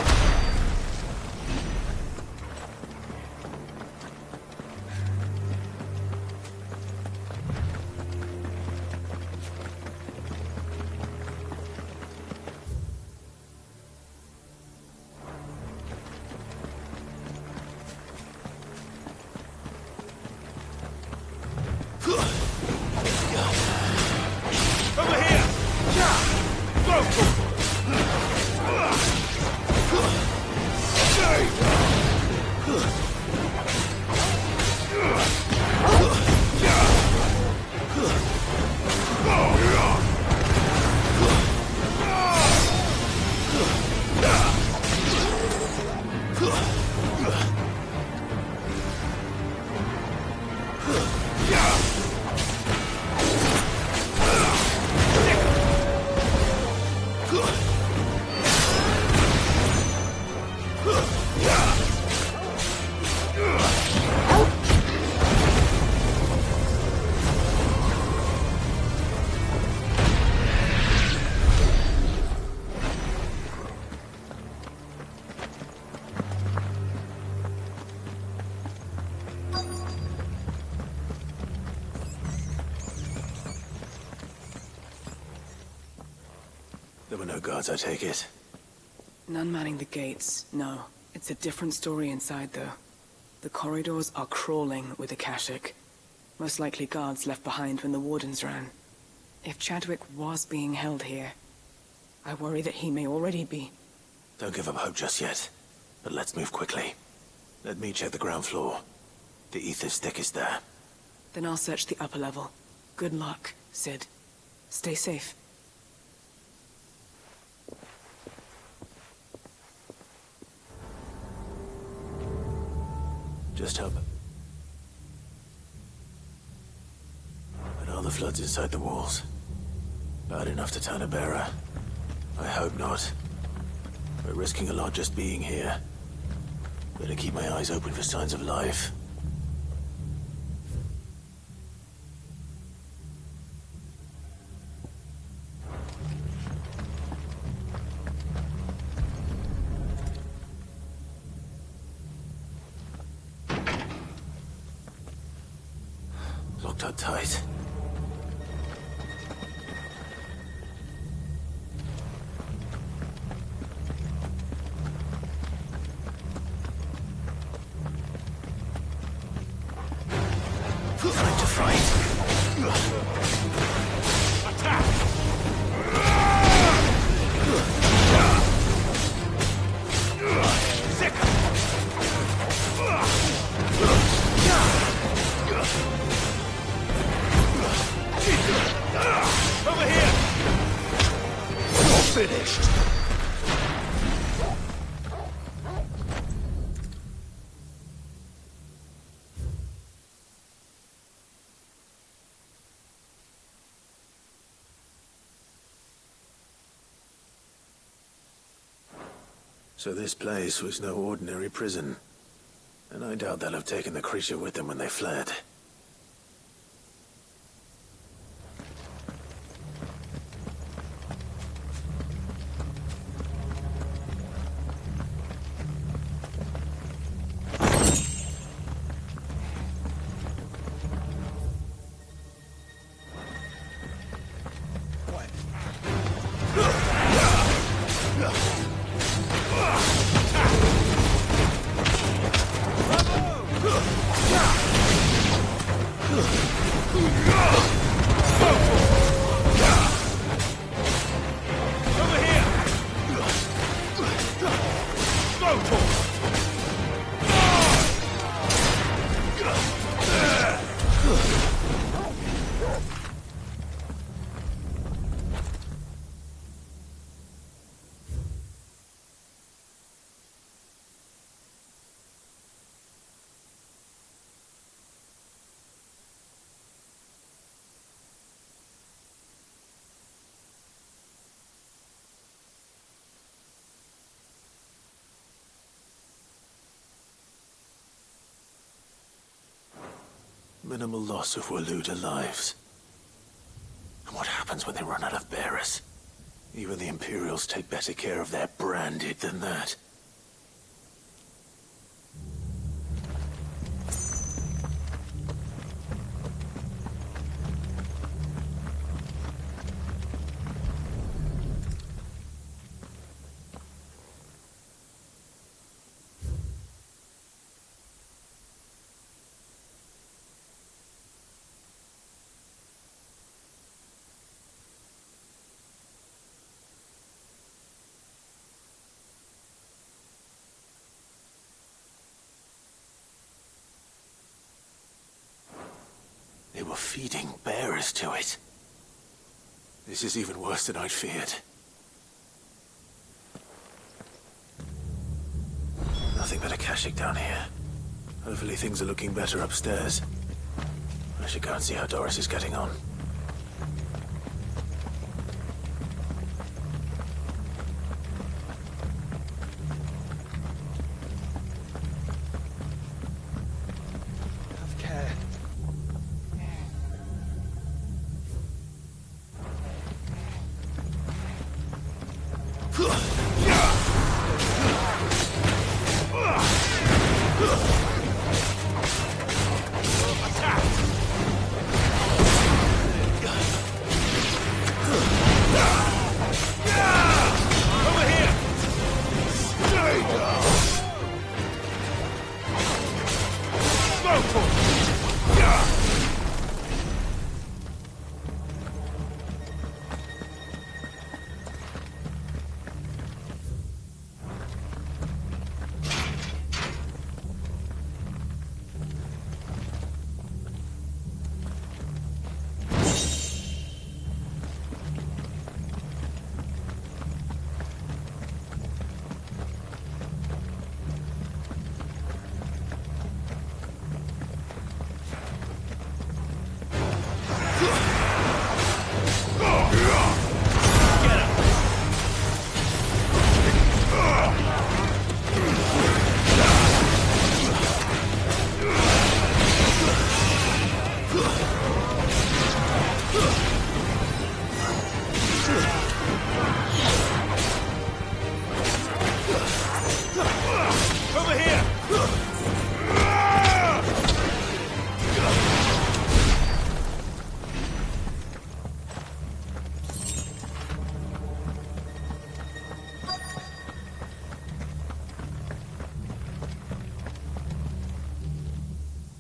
Over here! Go! There were no guards, I take it. None manning the gates, no. It's a different story inside, though. The corridors are crawling with Akashic. Most likely guards left behind when the wardens ran. If Chadwick was being held here, I worry that he may already be. Don't give up hope just yet. But let's move quickly. Let me check the ground floor. The ether's thickest there. Then I'll search the upper level. Good luck, Sid. Stay safe. Just hope. But are the floods inside the walls? Bad enough to turn a bearer? I hope not. We're risking a lot just being here. Better keep my eyes open for signs of life. Locked up tight. Time to fight. Attack! Sick! Over here! You're finished! So this place was no ordinary prison. And I doubt they'll have taken the creature with them when they fled. Minimal loss of Waluda lives. And what happens when they run out of bearers? Even the Imperials take better care of their branded than that. They were feeding bearers to it. This is even worse than I'd feared. Nothing but a Akashic down here. Hopefully things are looking better upstairs. I should go and see how Doris is getting on. Have care.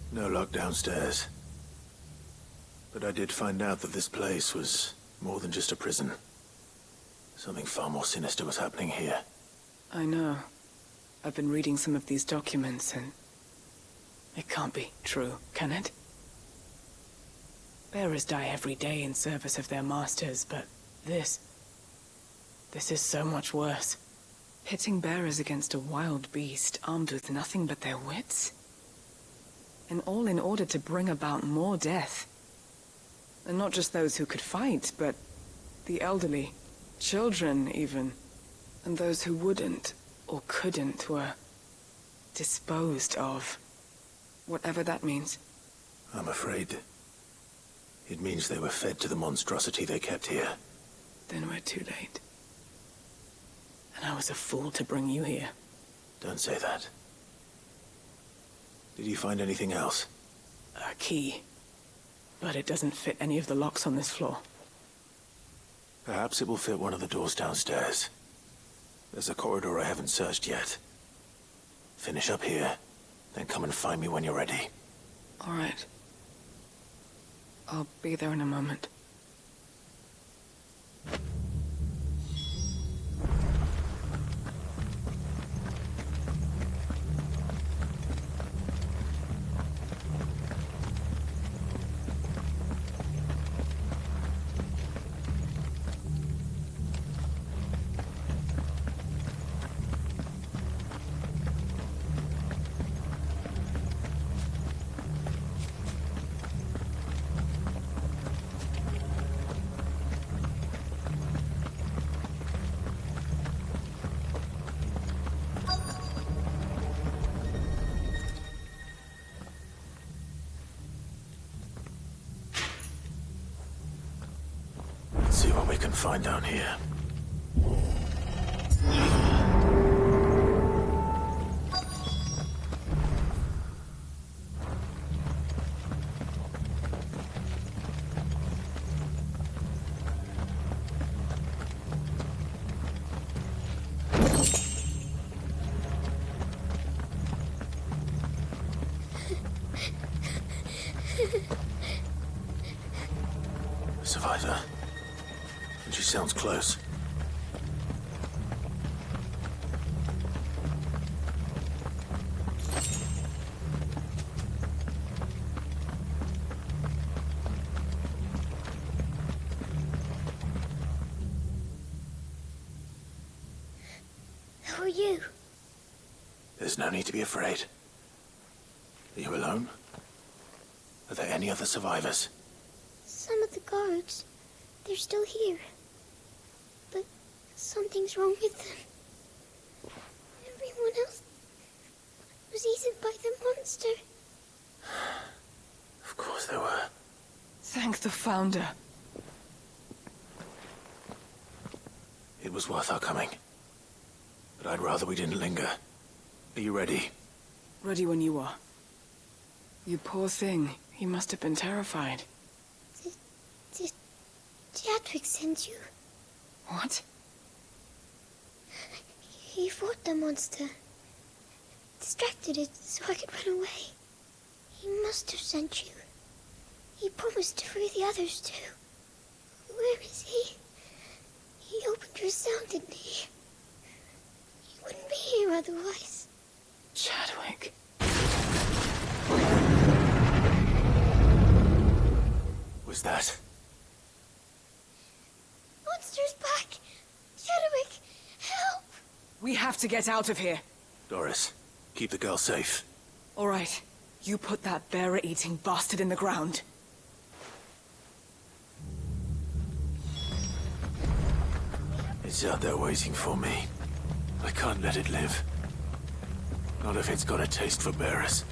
No lock downstairs. But I did find out that this place was more than just a prison. Something far more sinister was happening here. I know. I've been reading some of these documents and... it can't be true, can it? Bearers die every day in service of their masters, but this is so much worse. Pitting bearers against a wild beast armed with nothing but their wits? And all in order to bring about more death. And not just those who could fight, but the elderly, children even. And those who wouldn't or couldn't were disposed of. Whatever that means. I'm afraid it means they were fed to the monstrosity they kept here. Then we're too late. And I was a fool to bring you here. Don't say that. Did you find anything else? A key. But it doesn't fit any of the locks on this floor. Perhaps it will fit one of the doors downstairs. There's a corridor I haven't searched yet. Finish up here, then come and find me when you're ready. All right. I'll be there in a moment. See what we can find down here. Survivor. And she sounds close. Who are you? There's no need to be afraid. Are you alone? Are there any other survivors? Some of the guards. They're still here. But something's wrong with them. Everyone else was eaten by the monster. Of course there were. Thank the Founder. It was worth our coming. But I'd rather we didn't linger. Are you ready? Ready when you are. You poor thing. He must have been terrified. Did Chadwick send you? What? He fought the monster. Distracted it so I could run away. He must have sent you. He promised to free the others too. Where is he? He opened your cell, didn't he? He wouldn't be here otherwise. Chadwick. Was that? Monster's back! Chadwick, help! We have to get out of here. Doris, keep the girl safe. All right. You put that bearer-eating bastard in the ground. It's out there waiting for me. I can't let it live. Not if it's got a taste for bearers.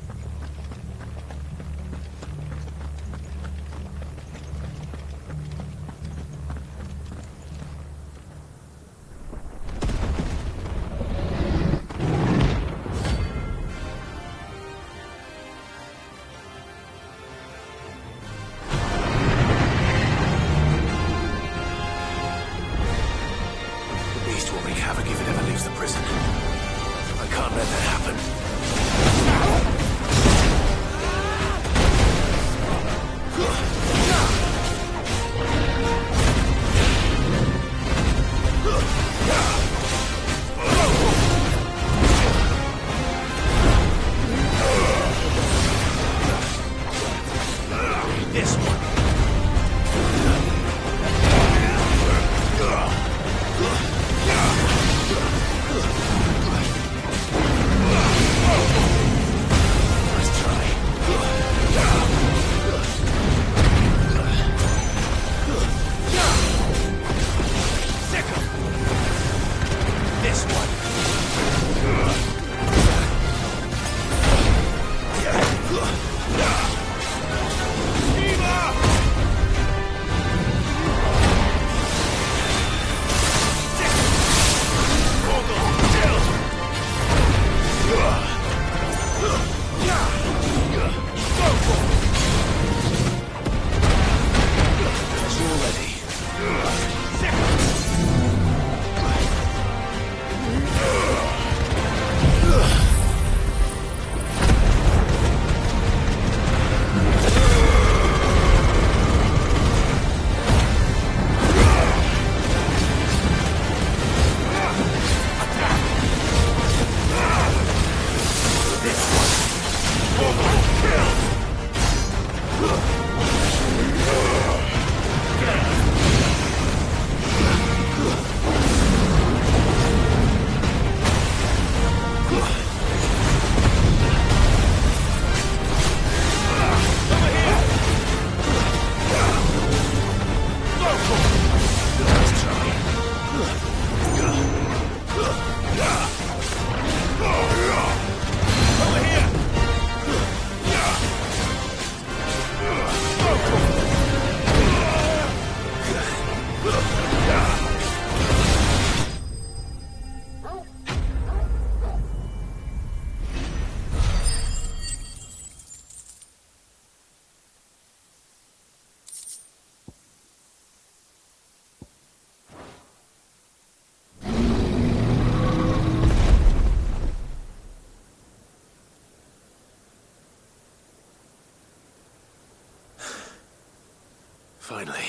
Finally.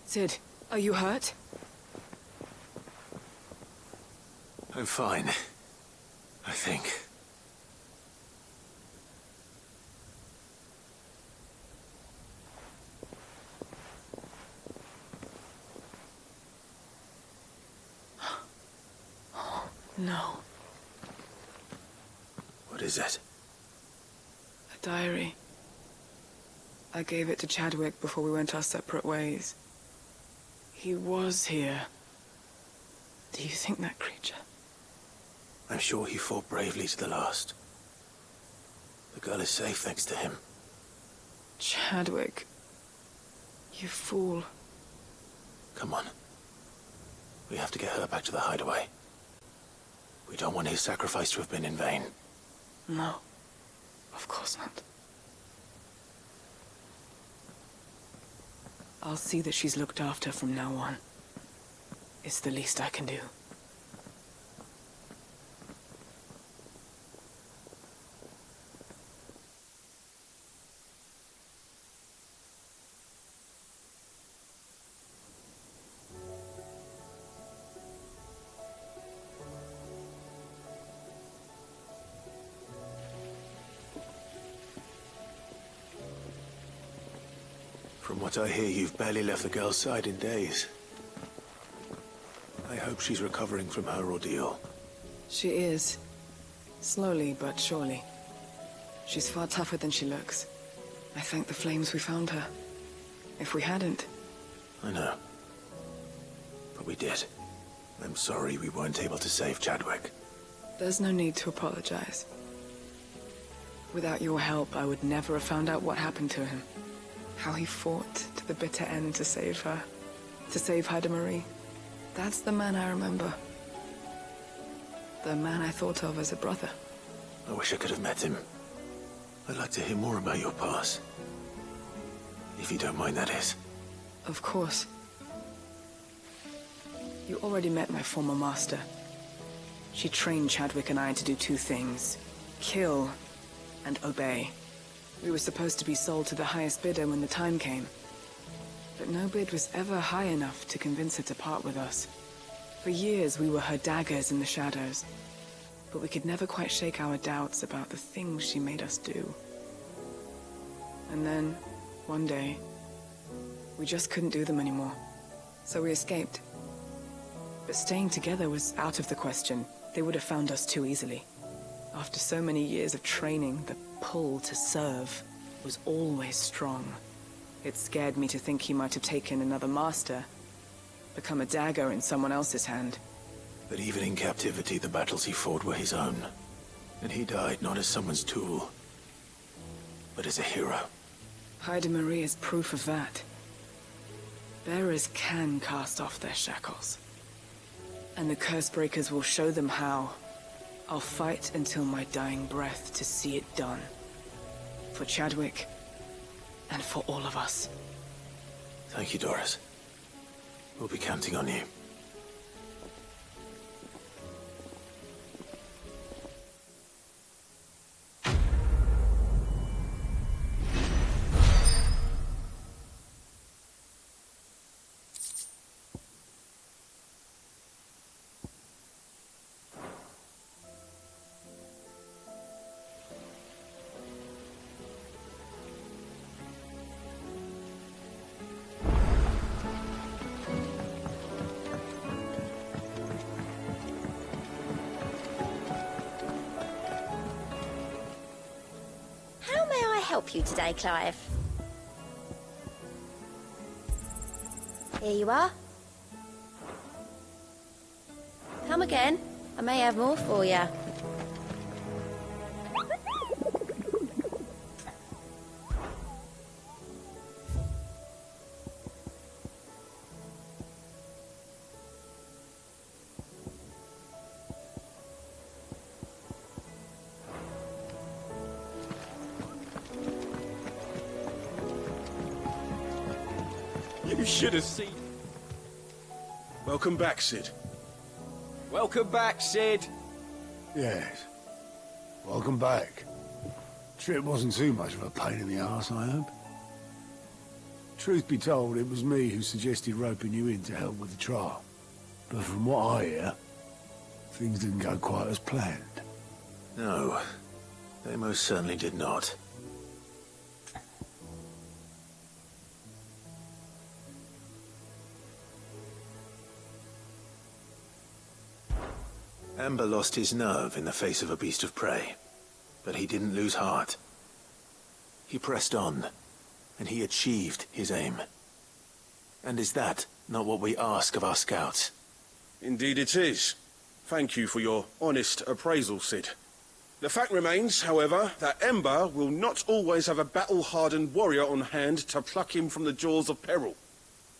Sid, are you hurt? I'm fine. I think. No. What is it? A diary. I gave it to Chadwick before we went our separate ways. He was here. Do you think that creature? I'm sure he fought bravely to the last. The girl is safe thanks to him. Chadwick. You fool. Come on. We have to get her back to the hideaway. We don't want his sacrifice to have been in vain. No. Of course not. I'll see that she's looked after from now on. It's the least I can do. From what I hear, you've barely left the girl's side in days. I hope she's recovering from her ordeal. She is. Slowly but surely. She's far tougher than she looks. I thank the flames we found her. If we hadn't... I know. But we did. I'm sorry we weren't able to save Chadwick. There's no need to apologize. Without your help, I would never have found out what happened to him. How he fought to the bitter end to save her. To save Haida Marie. That's the man I remember. The man I thought of as a brother. I wish I could have met him. I'd like to hear more about your past. If you don't mind, that is. Of course. You already met my former master. She trained Chadwick and I to do two things. Kill and obey. We were supposed to be sold to the highest bidder when the time came. But no bid was ever high enough to convince her to part with us. For years we were her daggers in the shadows. But we could never quite shake our doubts about the things she made us do. And then, one day, we just couldn't do them anymore. So we escaped. But staying together was out of the question. They would have found us too easily. After so many years of training, the pull to serve was always strong. It scared me to think he might have taken another master, become a dagger in someone else's hand. But even in captivity, the battles he fought were his own. And he died not as someone's tool, but as a hero. Haida Marie is proof of that. Bearers can cast off their shackles. And the Cursebreakers will show them how. I'll fight until my dying breath to see it done. For Chadwick, and for all of us. Thank you, Doris. We'll be counting on you. Help you today, Clive? Here you are. Come again. I may have more for you. You should have seen. Welcome back, Sid. Welcome back, Sid. Yes. Welcome back. Trip wasn't too much of a pain in the arse, I hope. Truth be told, it was me who suggested roping you in to help with the trial. But from what I hear, things didn't go quite as planned. No, they most certainly did not. Ember lost his nerve in the face of a beast of prey, but he didn't lose heart. He pressed on, and he achieved his aim. And is that not what we ask of our scouts? Indeed it is. Thank you for your honest appraisal, Sid. The fact remains, however, that Ember will not always have a battle-hardened warrior on hand to pluck him from the jaws of peril.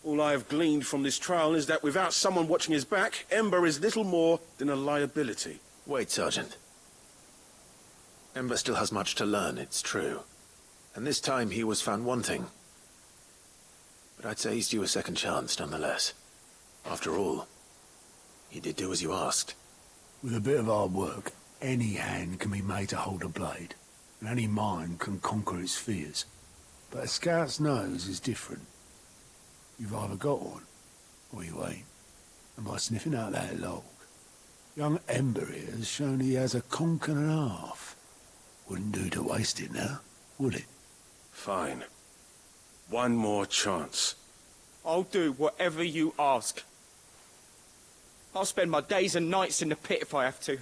All I have gleaned from this trial is that without someone watching his back, Ember is little more than a liability. Wait, Sergeant. Ember still has much to learn, it's true. And this time he was found wanting. But I'd say he's due a second chance, nonetheless. After all, he did do as you asked. With a bit of hard work, any hand can be made to hold a blade, and any mind can conquer its fears. But a scout's nose is different. You've either got one, or you ain't. And by sniffing out that log, young Ember here has shown he has a conch and a half. Wouldn't do to waste it now, would it? Fine. One more chance. I'll do whatever you ask. I'll spend my days and nights in the pit if I have to.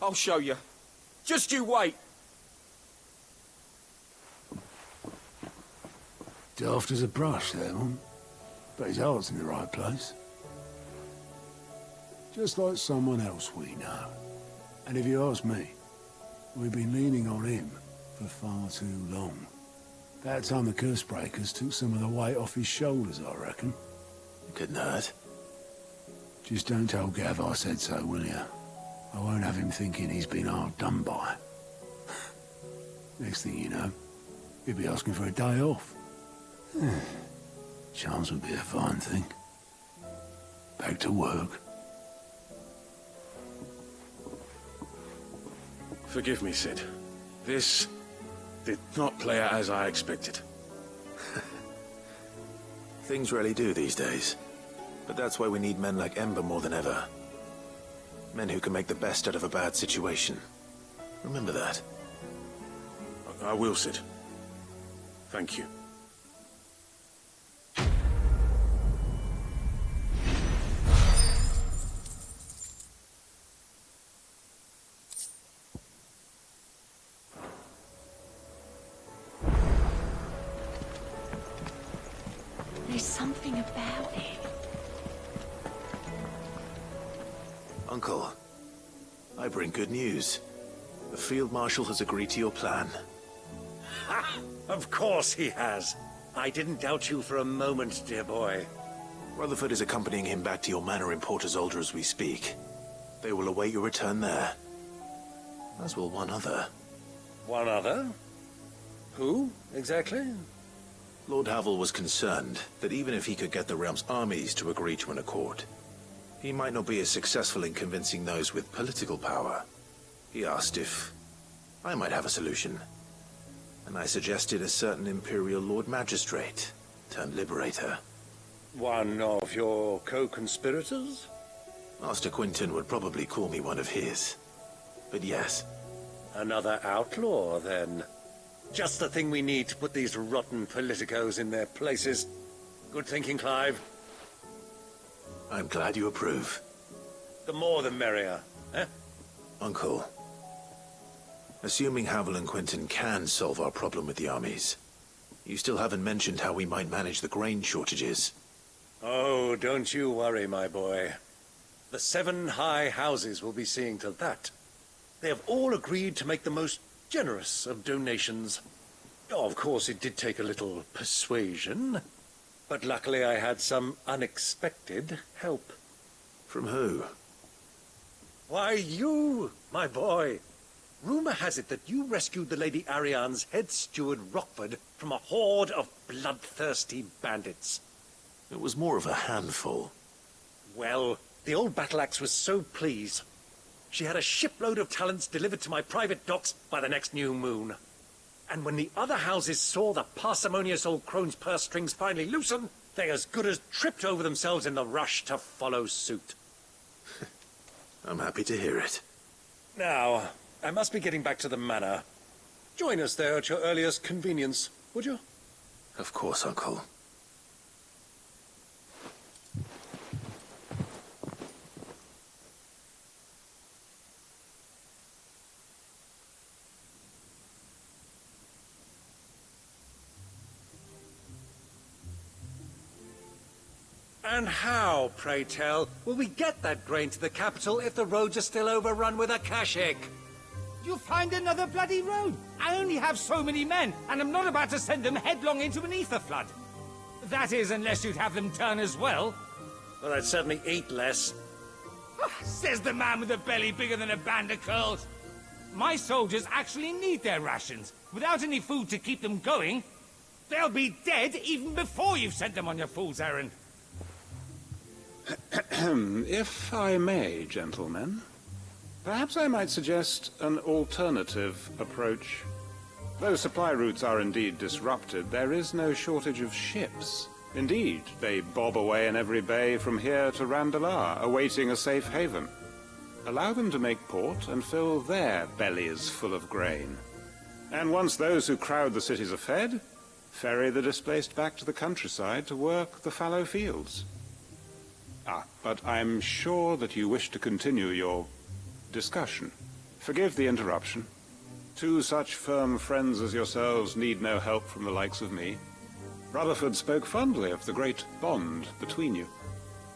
I'll show you. Just you wait. Daft as a brush, that one. but his heart's in the right place. Just like someone else we know. And if you ask me, we've been leaning on him for far too long. About time the Cursebreakers took some of the weight off his shoulders, I reckon. Couldn't hurt. Just don't tell Gav I said so, will you? I won't have him thinking he's been hard done by. Next thing you know, he'll be asking for a day off. Chance would be a fine thing. Back to work. Forgive me, Sid. This did not play out as I expected. Things really do these days. But that's why we need men like Ember more than ever. Men who can make the best out of a bad situation. Remember that. I will, Sid. Thank you. There's something about it. Uncle, I bring good news. The Field Marshal has agreed to your plan. Ha! Of course he has. I didn't doubt you for a moment, dear boy. Rutherford is accompanying him back to your manor in Port Isolde as we speak. They will await your return there. As will one other. One other? Who, exactly? Lord Havel was concerned that even if he could get the realm's armies to agree to an accord, he might not be as successful in convincing those with political power. He asked if I might have a solution, and I suggested a certain Imperial Lord Magistrate turned Liberator. One of your co-conspirators? Master Quinton would probably call me one of his, but yes. Another outlaw, then. Just the thing we need to put these rotten politicos in their places. Good thinking, Clive. I'm glad you approve. The more the merrier, eh? Uncle, assuming Havel and Quinton can solve our problem with the armies, you still haven't mentioned how we might manage the grain shortages. Oh, don't you worry, my boy. The 7 high houses will be seeing to that. They have all agreed to make the most generous of donations. Oh, of course, it did take a little persuasion, but luckily I had some unexpected help. From who? Why, you, my boy. Rumor has it that you rescued the Lady Ariane's head steward Rockford from a horde of bloodthirsty bandits. It was more of a handful. Well, the old battle axe was so pleased. She had a shipload of talents delivered to my private docks by the next new moon. And when the other houses saw the parsimonious old crone's purse strings finally loosen, they as good as tripped over themselves in the rush to follow suit. I'm happy to hear it. Now, I must be getting back to the manor. Join us there at your earliest convenience, would you? Of course, Uncle. And how, pray tell, will we get that grain to the capital if the roads are still overrun with Akashic? You'll find another bloody road. I only have so many men, and I'm not about to send them headlong into an ether flood. That is, unless you'd have them turn as well. Well, I'd certainly eat less. Says the man with a belly bigger than a band of curls. My soldiers actually need their rations. Without any food to keep them going, they'll be dead even before you've sent them on your fool's errand. If I may, gentlemen, perhaps I might suggest an alternative approach. Though supply routes are indeed disrupted, there is no shortage of ships. Indeed, they bob away in every bay from here to Randalar, awaiting a safe haven. Allow them to make port and fill their bellies full of grain. And once those who crowd the cities are fed, ferry the displaced back to the countryside to work the fallow fields. But I'm sure that you wish to continue your discussion. Forgive the interruption. 2 such firm friends as yourselves need no help from the likes of me. Rutherford spoke fondly of the great bond between you.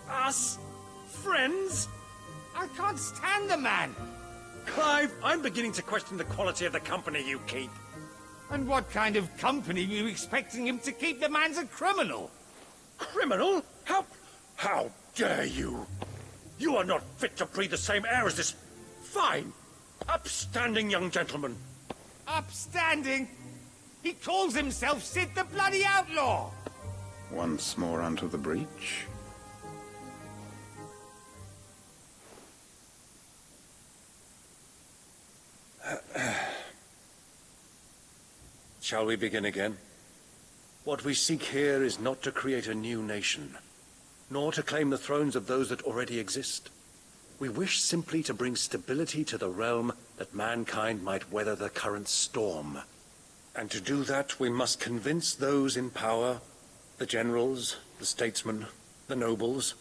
Us? Friends? I can't stand the man! Clive, I'm beginning to question the quality of the company you keep. And what kind of company were you expecting him to keep? The man's a criminal! Criminal? How dare you? You are not fit to breathe the same air as this fine, upstanding young gentleman. Upstanding? He calls himself Sid the Bloody Outlaw! Once more onto the breach. Shall we begin again? What we seek here is not to create a new nation, nor to claim the thrones of those that already exist. We wish simply to bring stability to the realm that mankind might weather the current storm. And to do that, we must convince those in power, the generals, the statesmen, the nobles,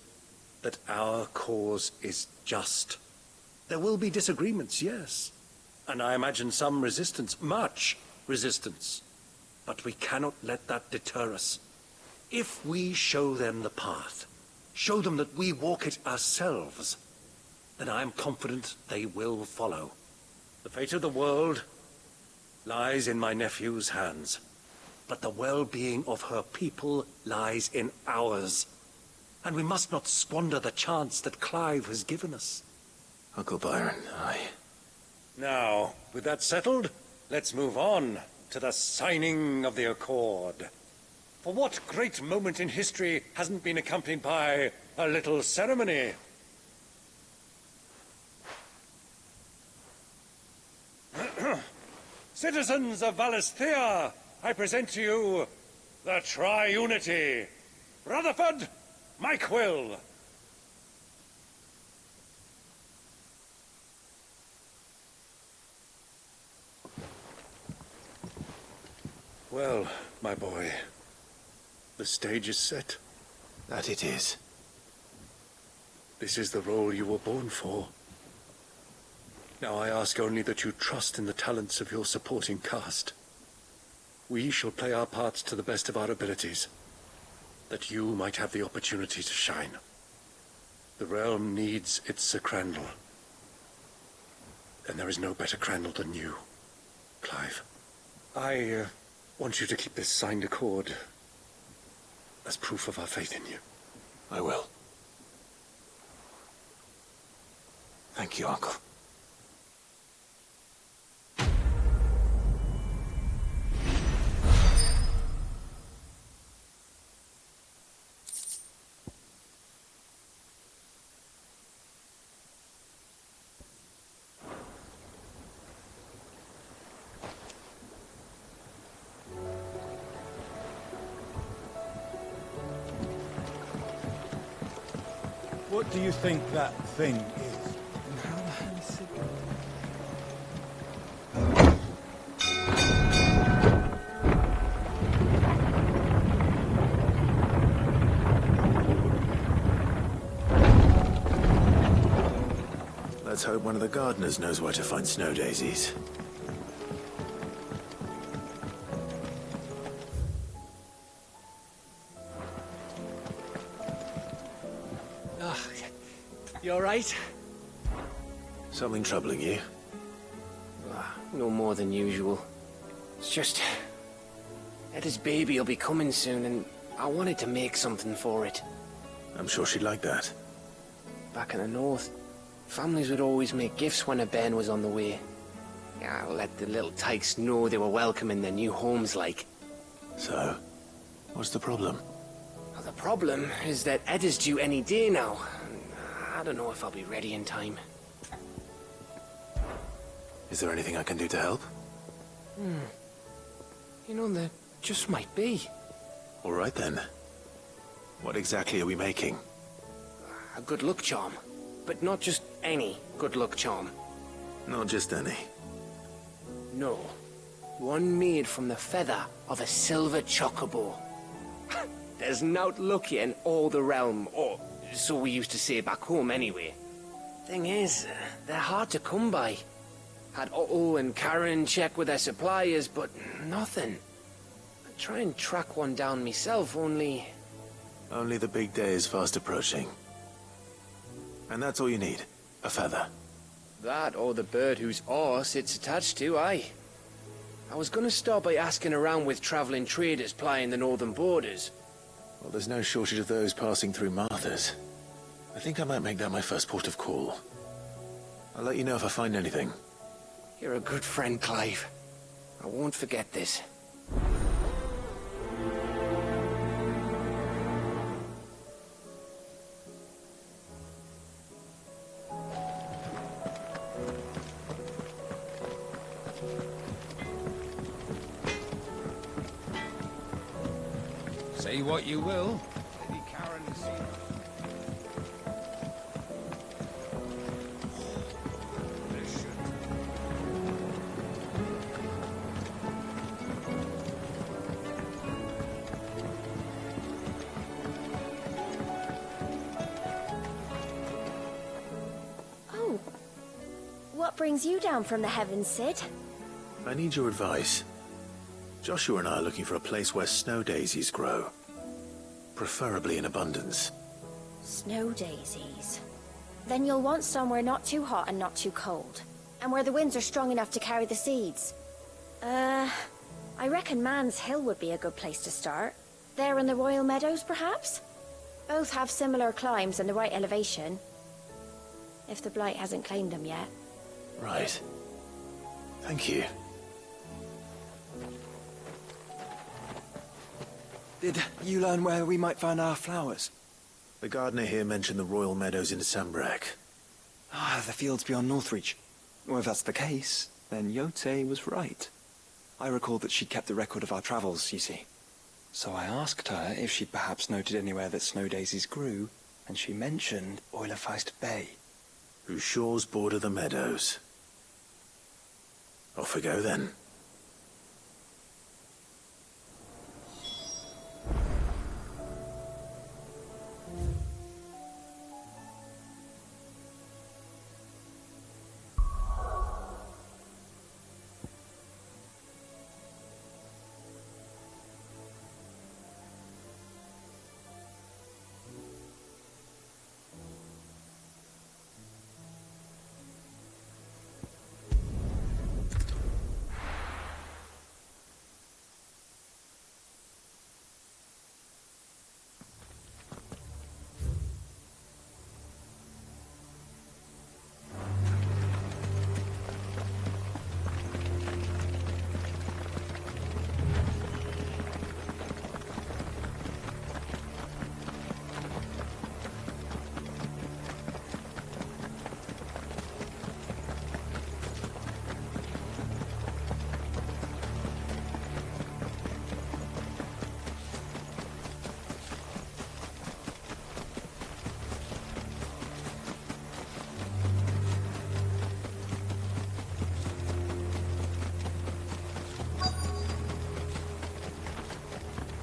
that our cause is just. There will be disagreements, yes. And I imagine some resistance, much resistance. But we cannot let that deter us. If we show them the path, show them that we walk it ourselves, then I am confident they will follow. The fate of the world lies in my nephew's hands, but the well-being of her people lies in ours. And we must not squander the chance that Clive has given us. Uncle Byron, Now, with that settled, let's move on to the signing of the Accord. For what great moment in history hasn't been accompanied by a little ceremony? Citizens of Valisthea, I present to you the Triunity. Rutherford, Mike Will. Well, my boy, the stage is set. That it is. This is the role you were born for. Now I ask only that you trust in the talents of your supporting cast. We shall play our parts to the best of our abilities, that you might have the opportunity to shine. The realm needs its Sir Crandall, and there is no better Crandall than you, Clive. I want you to keep this signed accord as proof of our faith in you. I will. Thank you, Uncle. What do you think that thing is? And how the hell is it going? Let's hope one of the gardeners knows where to find snow daisies. You alright? Something troubling you? No more than usual. It's just... Etta's baby will be coming soon, and I wanted to make something for it. I'm sure she'd like that. Back in the north, families would always make gifts when a bairn was on the way. Yeah, let the little tykes know they were welcome in their new homes, like. So, what's the problem? Well, the problem is that Etta's due any day now. I don't know if I'll be ready in time. Is there anything I can do to help? You know, there just might be. All right then. What exactly are we making? A good luck charm. But not just any good luck charm. Not just any. No. One made from the feather of a silver chocobo. There's naught lucky in all the realm, or so we used to say back home anyway. Thing is, they're hard to come by. Had Otto and Karen check with their suppliers, but nothing. try and track one down myself, only... Only the big day is fast approaching. And that's all you need. A feather. That or the bird whose horse it's attached to, aye. I was gonna start by asking around with traveling traders plying the northern borders. Well, there's no shortage of those passing through Martha's. I think I might make that my first port of call. I'll let you know if I find anything. You're a good friend, Clive. I won't forget this. Say what you will. Lady Karen has seen us. Oh. What brings you down from the heavens, Sid? I need your advice. Joshua and I are looking for a place where snow daisies grow. Preferably in abundance. Snow daisies. Then you'll want somewhere not too hot and not too cold. And where the winds are strong enough to carry the seeds. I reckon Man's Hill would be a good place to start. There in the Royal Meadows, perhaps? Both have similar climbs and the right elevation. If the Blight hasn't claimed them yet. Right. Thank you. Did you learn where we might find our flowers? The gardener here mentioned the Royal Meadows in Sambrek. Ah, the fields beyond Northreach. Well, if that's the case, then Yote was right. I recalled that she'd kept the record of our travels, you see. So I asked her if she'd perhaps noted anywhere that snow daisies grew, and she mentioned Oilefeist Bay. Whose shores border the meadows. Off we go then.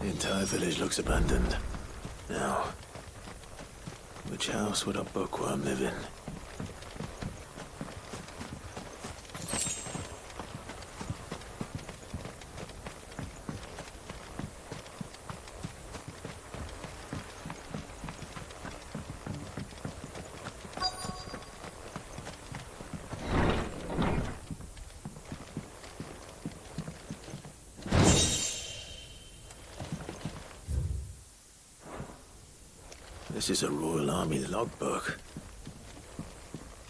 The entire village looks abandoned. Now, which house would a bookworm live in? This is a Royal Army logbook.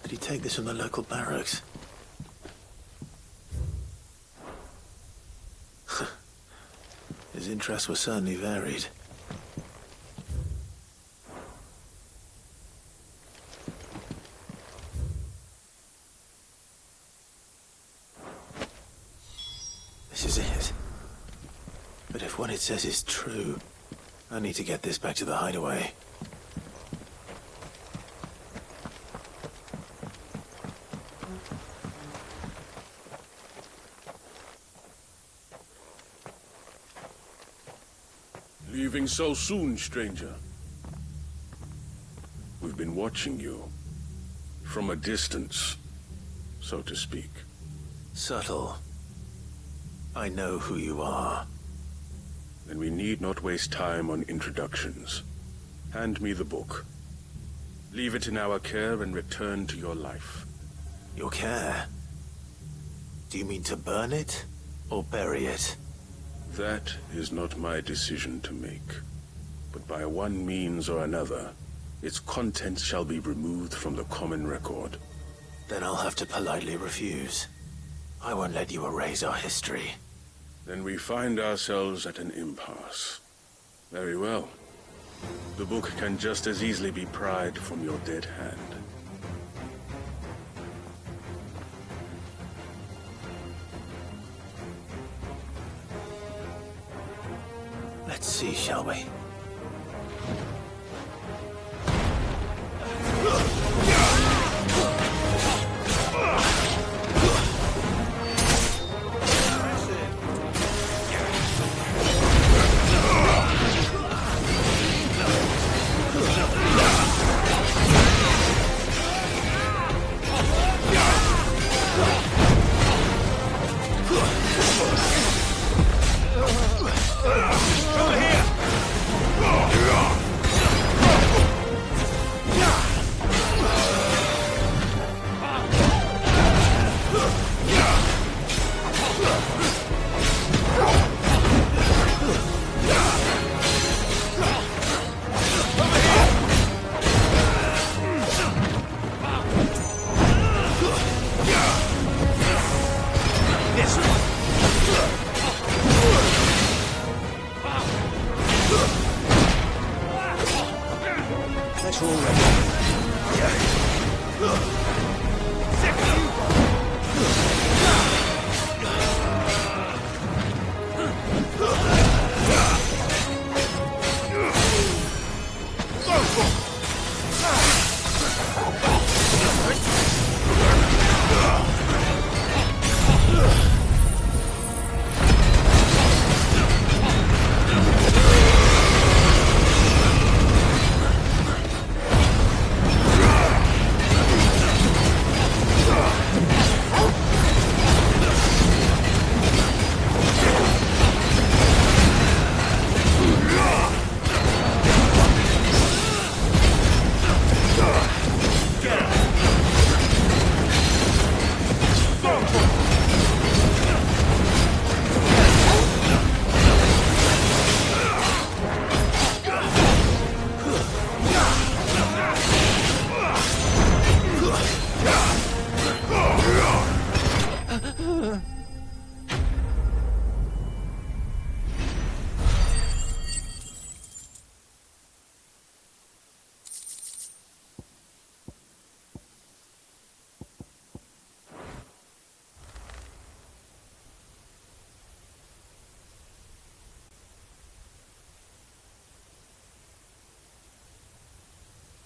Did he take this from the local barracks? His interests were certainly varied. This is it. But if what it says is true, I need to get this back to the hideaway. Leaving so soon, stranger? We've been watching you. From a distance, so to speak. Subtle. I know who you are. Then we need not waste time on introductions. Hand me the book. Leave it in our care and return to your life. Your care? Do you mean to burn it, or bury it? That is not my decision to make. But by one means or another, its contents shall be removed from the common record. Then I'll have to politely refuse. I won't let you erase our history. Then we find ourselves at an impasse. Very well. The book can just as easily be pried from your dead hand. Let's see, shall we?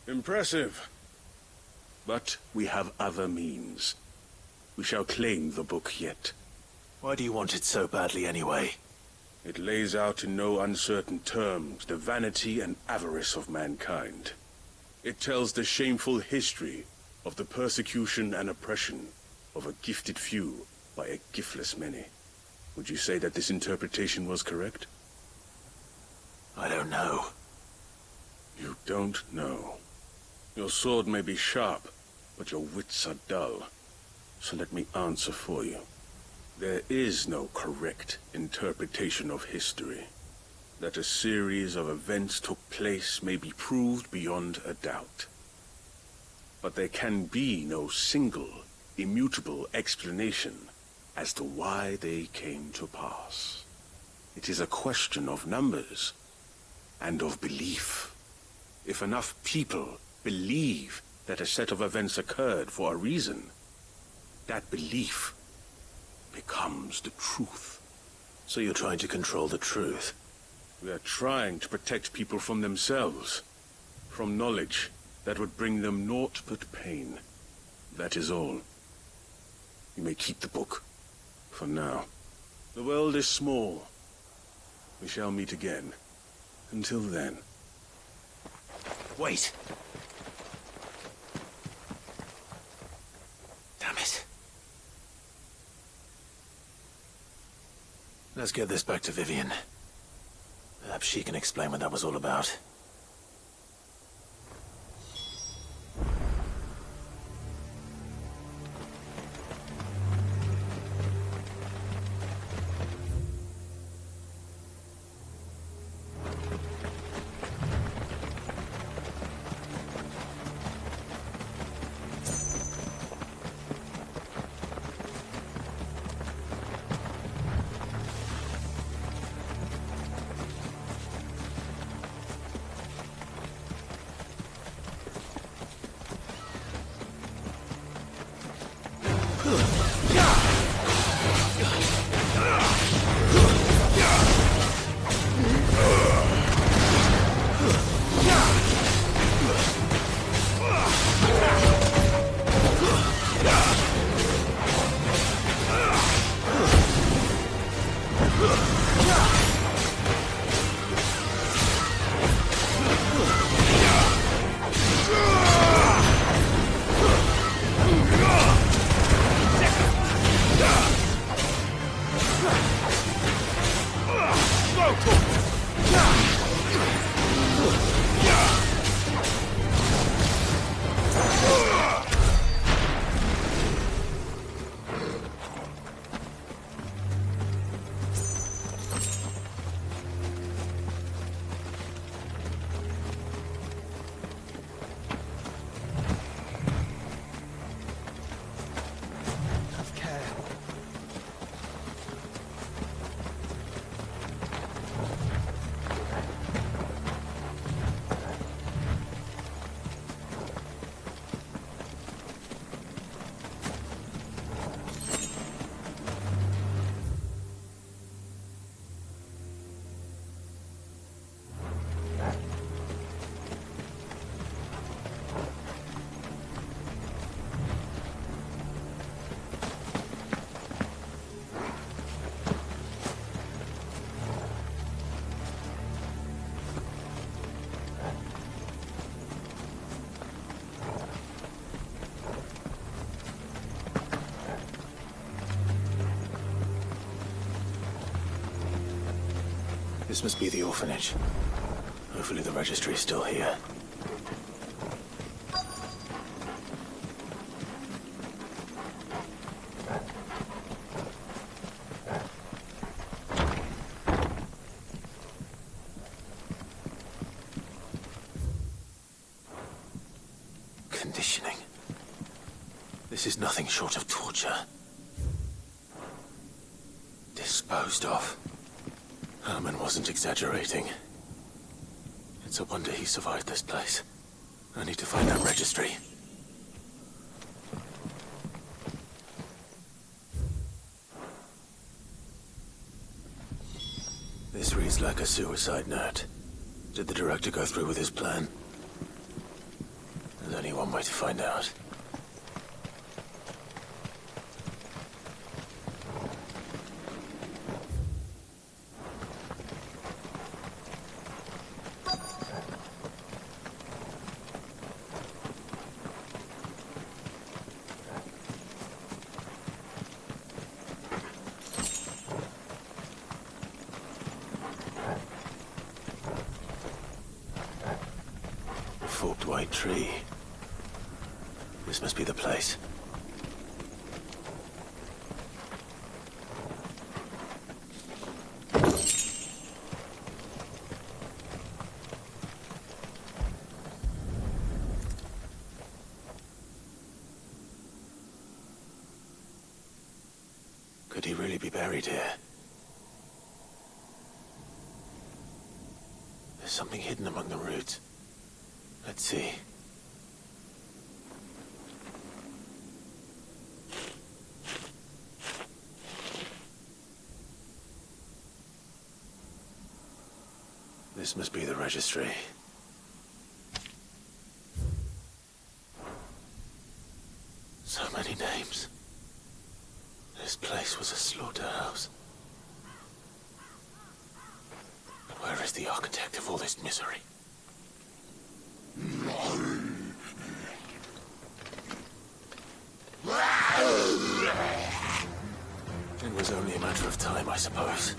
Impressive. But we have other means. We shall claim the book yet. Why do you want it so badly anyway? It lays out in no uncertain terms the vanity and avarice of mankind. It tells the shameful history of the persecution and oppression of a gifted few by a giftless many. Would you say that this interpretation was correct? I don't know. You don't know. Your sword may be sharp, but your wits are dull. So let me answer for you. There is no correct interpretation of history. That a series of events took place may be proved beyond a doubt. But there can be no single, immutable explanation as to why they came to pass. It is a question of numbers and of belief. If enough people believe that a set of events occurred for a reason, that belief becomes the truth. So you're trying to control the truth? We are trying to protect people from themselves, from knowledge that would bring them naught but pain. That is all. You may keep the book, for now. The world is small. We shall meet again. Until then. Wait! Damn it. Let's get this back to Vivian. Perhaps she can explain what that was all about. This must be the orphanage. Hopefully the registry is still here. Conditioning. This is nothing short of torture. Disposed of. Herman wasn't exaggerating. It's a wonder he survived this place. I need to find that registry. This reads like a suicide note. Did the director go through with his plan? There's only one way to find out. Forked white tree. This must be the place. Could he really be buried here? There's something hidden among the roots. Let's see. This must be the registry. So many names. This place was a slaughterhouse. But where is the architect of all this misery? It was only a matter of time, I suppose.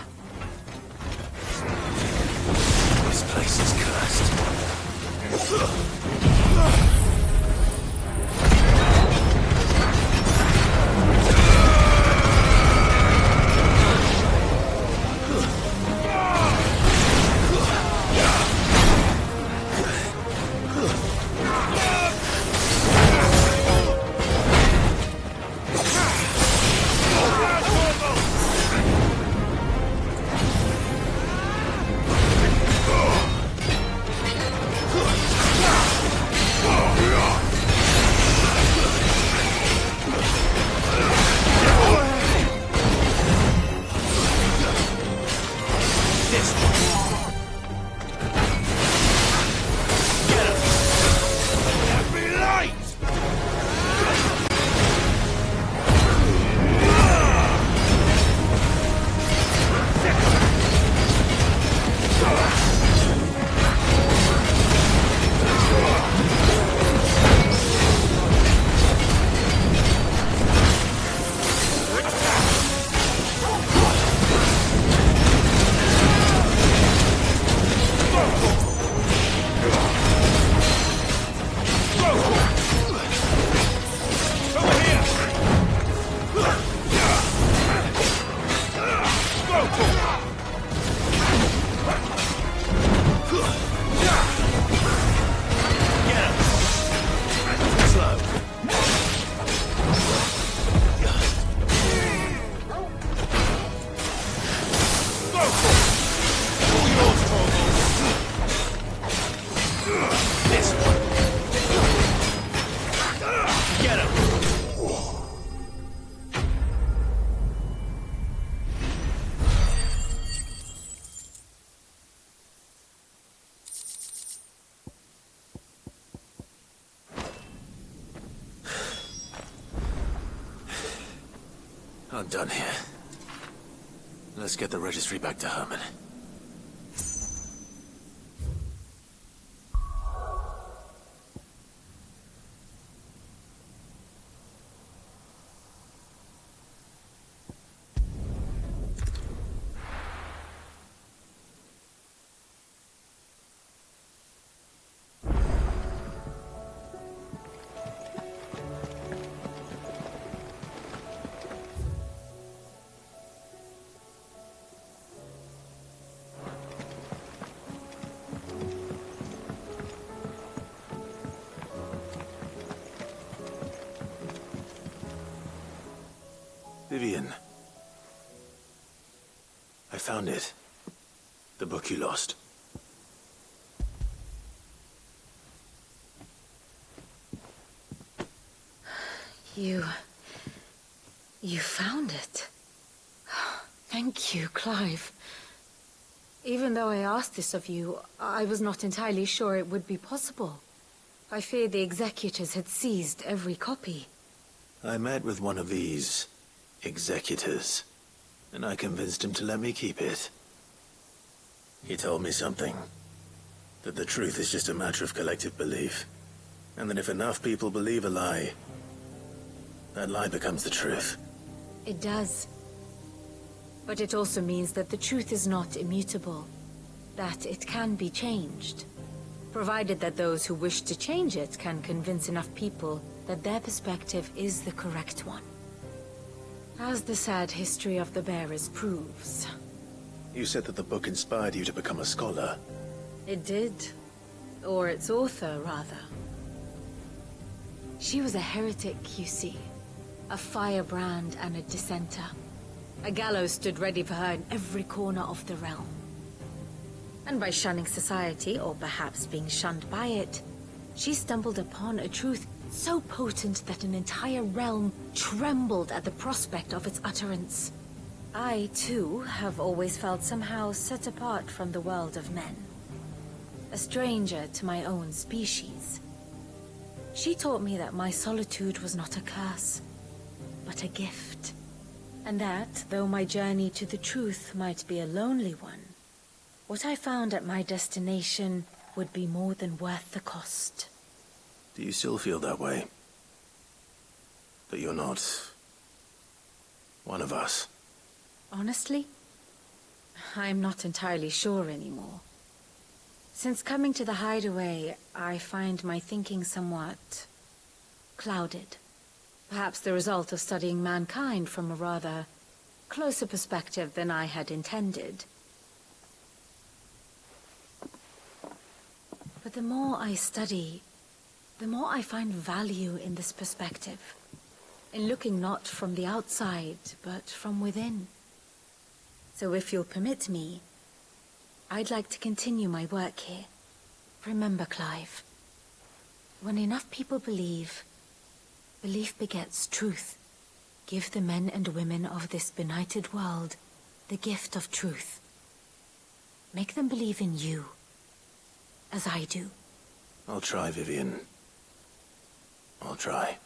I'm done here. Let's get the registry back to Herman. Vivian. I found it. The book you lost. You found it. Thank you, Clive. Even though I asked this of you, I was not entirely sure it would be possible. I feared the executors had seized every copy. I met with one of these executors, and I convinced him to let me keep it. He told me something. That the truth is just a matter of collective belief. And that if enough people believe a lie, that lie becomes the truth. It does. But it also means that the truth is not immutable. That it can be changed. Provided that those who wish to change it can convince enough people that their perspective is the correct one. As the sad history of the bearers proves. You said that the book inspired you to become a scholar. It did. Or its author, rather. She was a heretic, you see. A firebrand and a dissenter. A gallows stood ready for her in every corner of the realm. And by shunning society, or perhaps being shunned by it, she stumbled upon a truth so potent that an entire realm trembled at the prospect of its utterance. I, too, have always felt somehow set apart from the world of men. A stranger to my own species. She taught me that my solitude was not a curse, but a gift. And that, though my journey to the truth might be a lonely one, what I found at my destination would be more than worth the cost. Do you still feel that way? That you're not one of us? Honestly, I'm not entirely sure anymore. Since coming to the hideaway, I find my thinking somewhat clouded. Perhaps the result of studying mankind from a rather closer perspective than I had intended. But the more I study, the more I find value in this perspective. In looking not from the outside, but from within. So if you'll permit me, I'd like to continue my work here. Remember, Clive, when enough people believe, belief begets truth. Give the men and women of this benighted world the gift of truth. Make them believe in you, as I do. I'll try, Vivian. I'll try.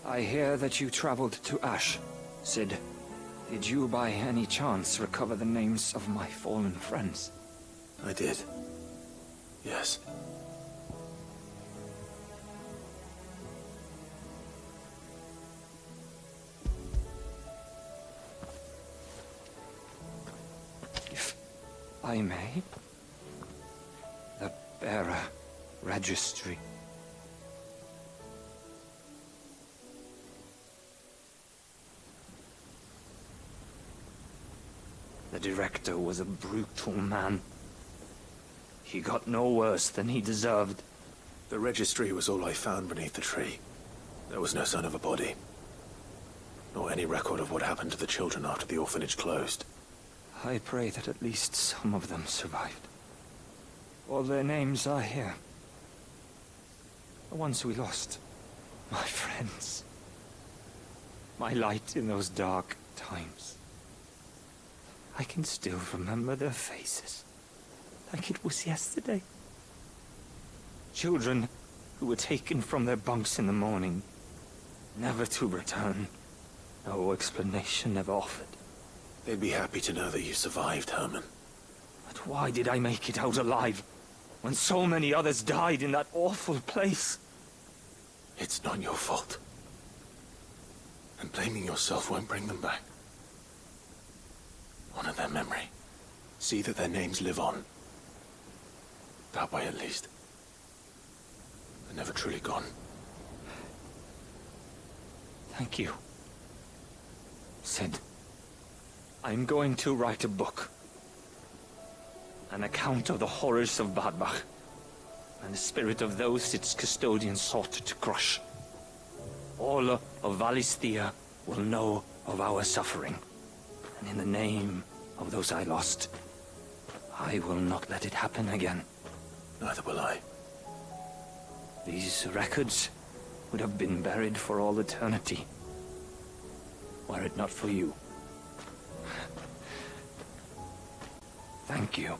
I hear that you traveled to Ash, Sid. Did you by any chance recover the names of my fallen friends? I did. Yes. If I may, the bearer registry. The director was a brutal man. He got no worse than he deserved. The registry was all I found beneath the tree. There was no sign of a body. Nor any record of what happened to the children after the orphanage closed. I pray that at least some of them survived. All their names are here. The ones we lost. My friends. My light in those dark times. I can still remember their faces. Like it was yesterday. Children who were taken from their bunks in the morning, never to return. No explanation ever offered. They'd be happy to know that you survived, Herman. But why did I make it out alive, when so many others died in that awful place? It's not your fault. And blaming yourself won't bring them back. Honor their memory. See that their names live on. That way, at least. They're never truly gone. Thank you. Sid, I'm going to write a book. An account of the horrors of Badbach, and the spirit of those its custodians sought to crush. All of Valisthea will know of our suffering, and in the name of those I lost, I will not let it happen again. Neither will I. These records would have been buried for all eternity, were it not for you. Thank you.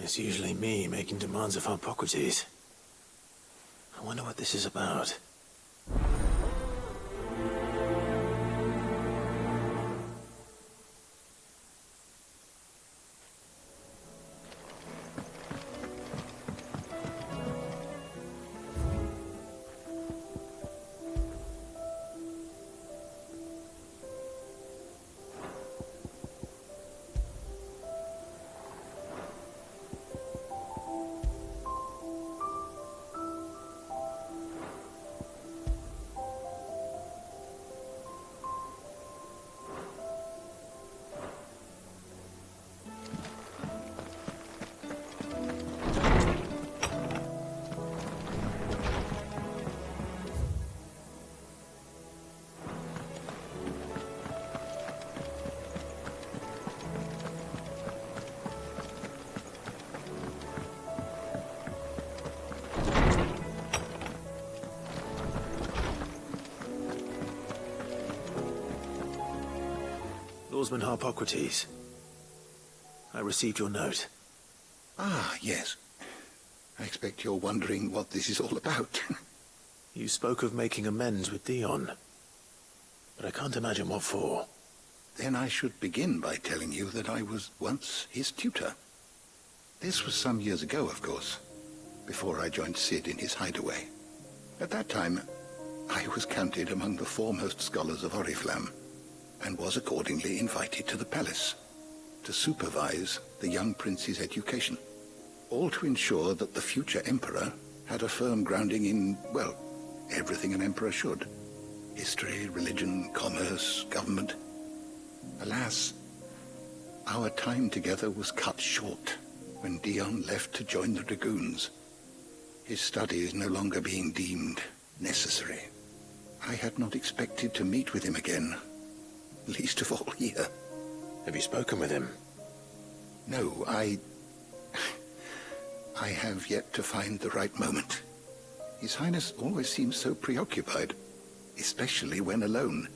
It's usually me making demands of Hippocrates. I wonder what this is about. Talisman Harpocrates. I received your note. Ah, yes. I expect you're wondering what this is all about. You spoke of making amends with Dion, but I can't imagine what for. Then I should begin by telling you that I was once his tutor. This was some years ago, of course, before I joined Sid in his hideaway. At that time, I was counted among the foremost scholars of Oriflamme, and was accordingly invited to the palace to supervise the young prince's education, all to ensure that the future emperor had a firm grounding in, well, everything an emperor should. History, religion, commerce, government. Alas, our time together was cut short when Dion left to join the Dragoons. His studies no longer being deemed necessary. I had not expected to meet with him again, least of all here. Have you spoken with him? No, I have yet to find the right moment. His Highness always seems so preoccupied, especially when alone.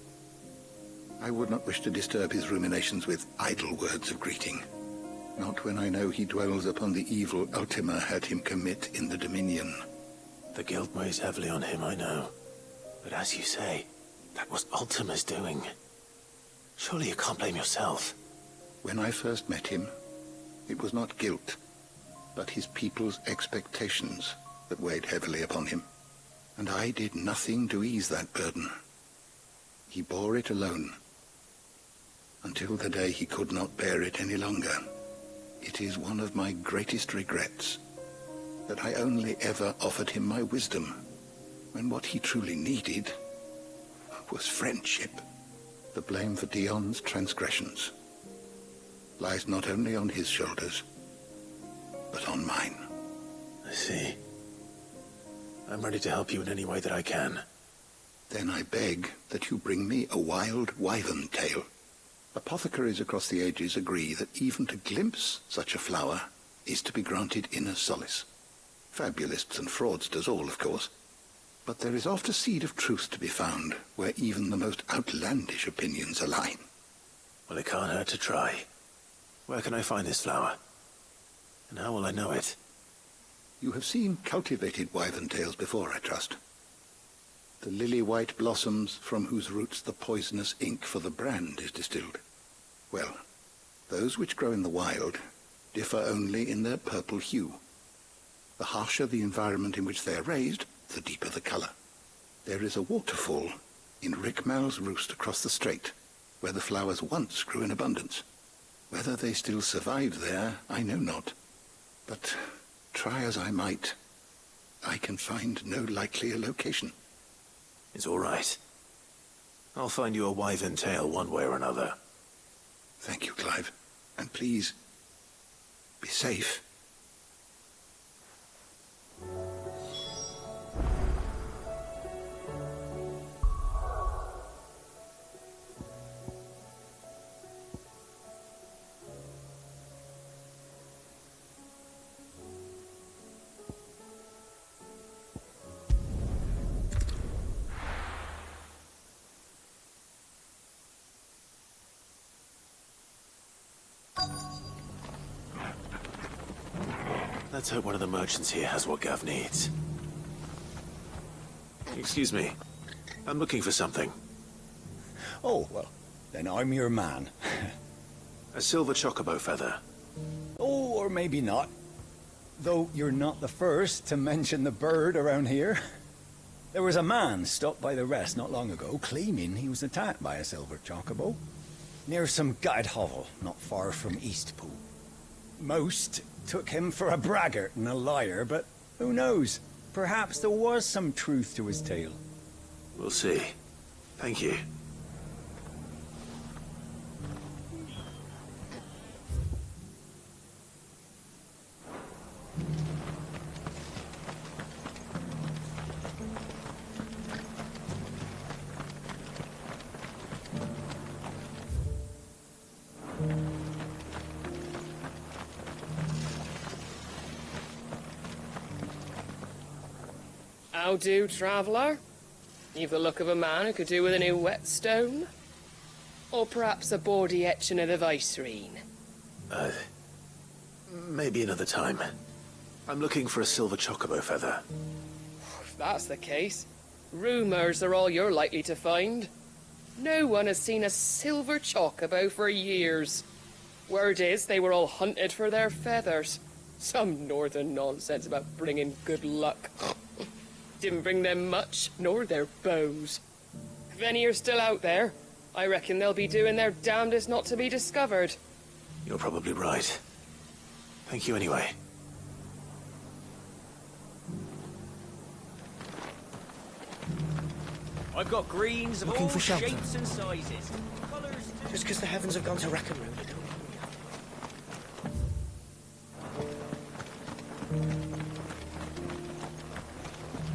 I would not wish to disturb his ruminations with idle words of greeting. Not when I know he dwells upon the evil Ultima had him commit in the Dominion. The guilt weighs heavily on him, I know. But as you say, that was Ultima's doing. Surely you can't blame yourself. When I first met him, it was not guilt, but his people's expectations that weighed heavily upon him. And I did nothing to ease that burden. He bore it alone, until the day he could not bear it any longer. It is one of my greatest regrets that I only ever offered him my wisdom, when what he truly needed was friendship. The blame for Dion's transgressions lies not only on his shoulders, but on mine. I see. I'm ready to help you in any way that I can. Then I beg that you bring me a wild wyvern tail. Apothecaries across the ages agree that even to glimpse such a flower is to be granted inner solace. Fabulists and fraudsters all, of course. But there is oft a seed of truth to be found where even the most outlandish opinions align. Well, it can't hurt to try. Where can I find this flower? And how will I know it? You have seen cultivated wyvern tails before, I trust. The lily-white blossoms from whose roots the poisonous ink for the brand is distilled. Well, those which grow in the wild differ only in their purple hue. The harsher the environment in which they are raised, the deeper the color. There is a waterfall in Rickmal's roost across the strait, where the flowers once grew in abundance. Whether they still survive there, I know not. But try as I might, I can find no likelier location. It's all right. I'll find you a wyvern tail one way or another. Thank you, Clive. And please, be safe. Let's hope one of the merchants here has what Gav needs. Excuse me. I'm looking for something. Oh, well, then I'm your man. A silver chocobo feather. Oh, or maybe not. Though you're not the first to mention the bird around here. There was a man stopped by the rest not long ago, claiming he was attacked by a silver chocobo, near some gutted hovel not far from Eastpool. Most took him for a braggart and a liar, but who knows? Perhaps there was some truth to his tale. We'll see. Thank you. How do, traveller? You've the look of a man who could do with a new whetstone. Or perhaps a bawdy etching of the Vicerine? Maybe another time. I'm looking for a silver chocobo feather. If that's the case, rumours are all you're likely to find. No one has seen a silver chocobo for years. Word is they were all hunted for their feathers. Some northern nonsense about bringing good luck. Didn't bring them much, nor their bows. If any are still out there, I reckon they'll be doing their damnedest not to be discovered. You're probably right. Thank you anyway. I've got greens of Looking all for shelter. shapes and sizes. Colours too. Just because the heavens have gone to rack and ruin, you don't mean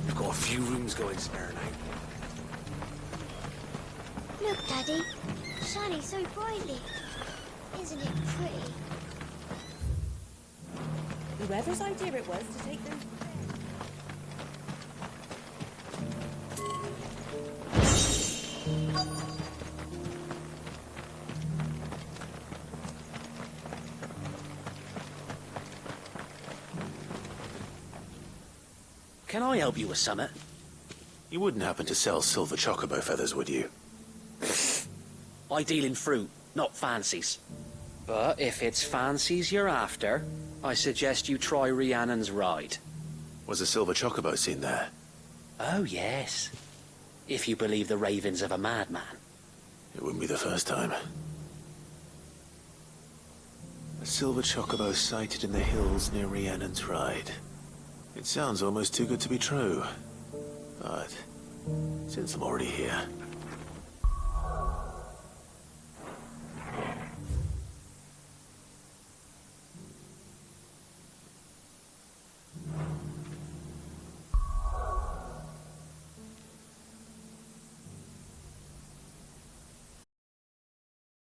We've got a few rooms going spare now. Look, Daddy. Shining so brightly. Isn't it pretty? Whoever's idea it was to take them. Can I help you with something? You wouldn't happen to sell silver chocobo feathers, would you? I deal in fruit, not fancies. But if it's fancies you're after, I suggest you try Rhiannon's ride. Was a silver chocobo seen there? Oh, yes. If you believe the ravings of a madman. It wouldn't be the first time. A silver chocobo sighted in the hills near Rhiannon's Ride. It sounds almost too good to be true. But since I'm already here,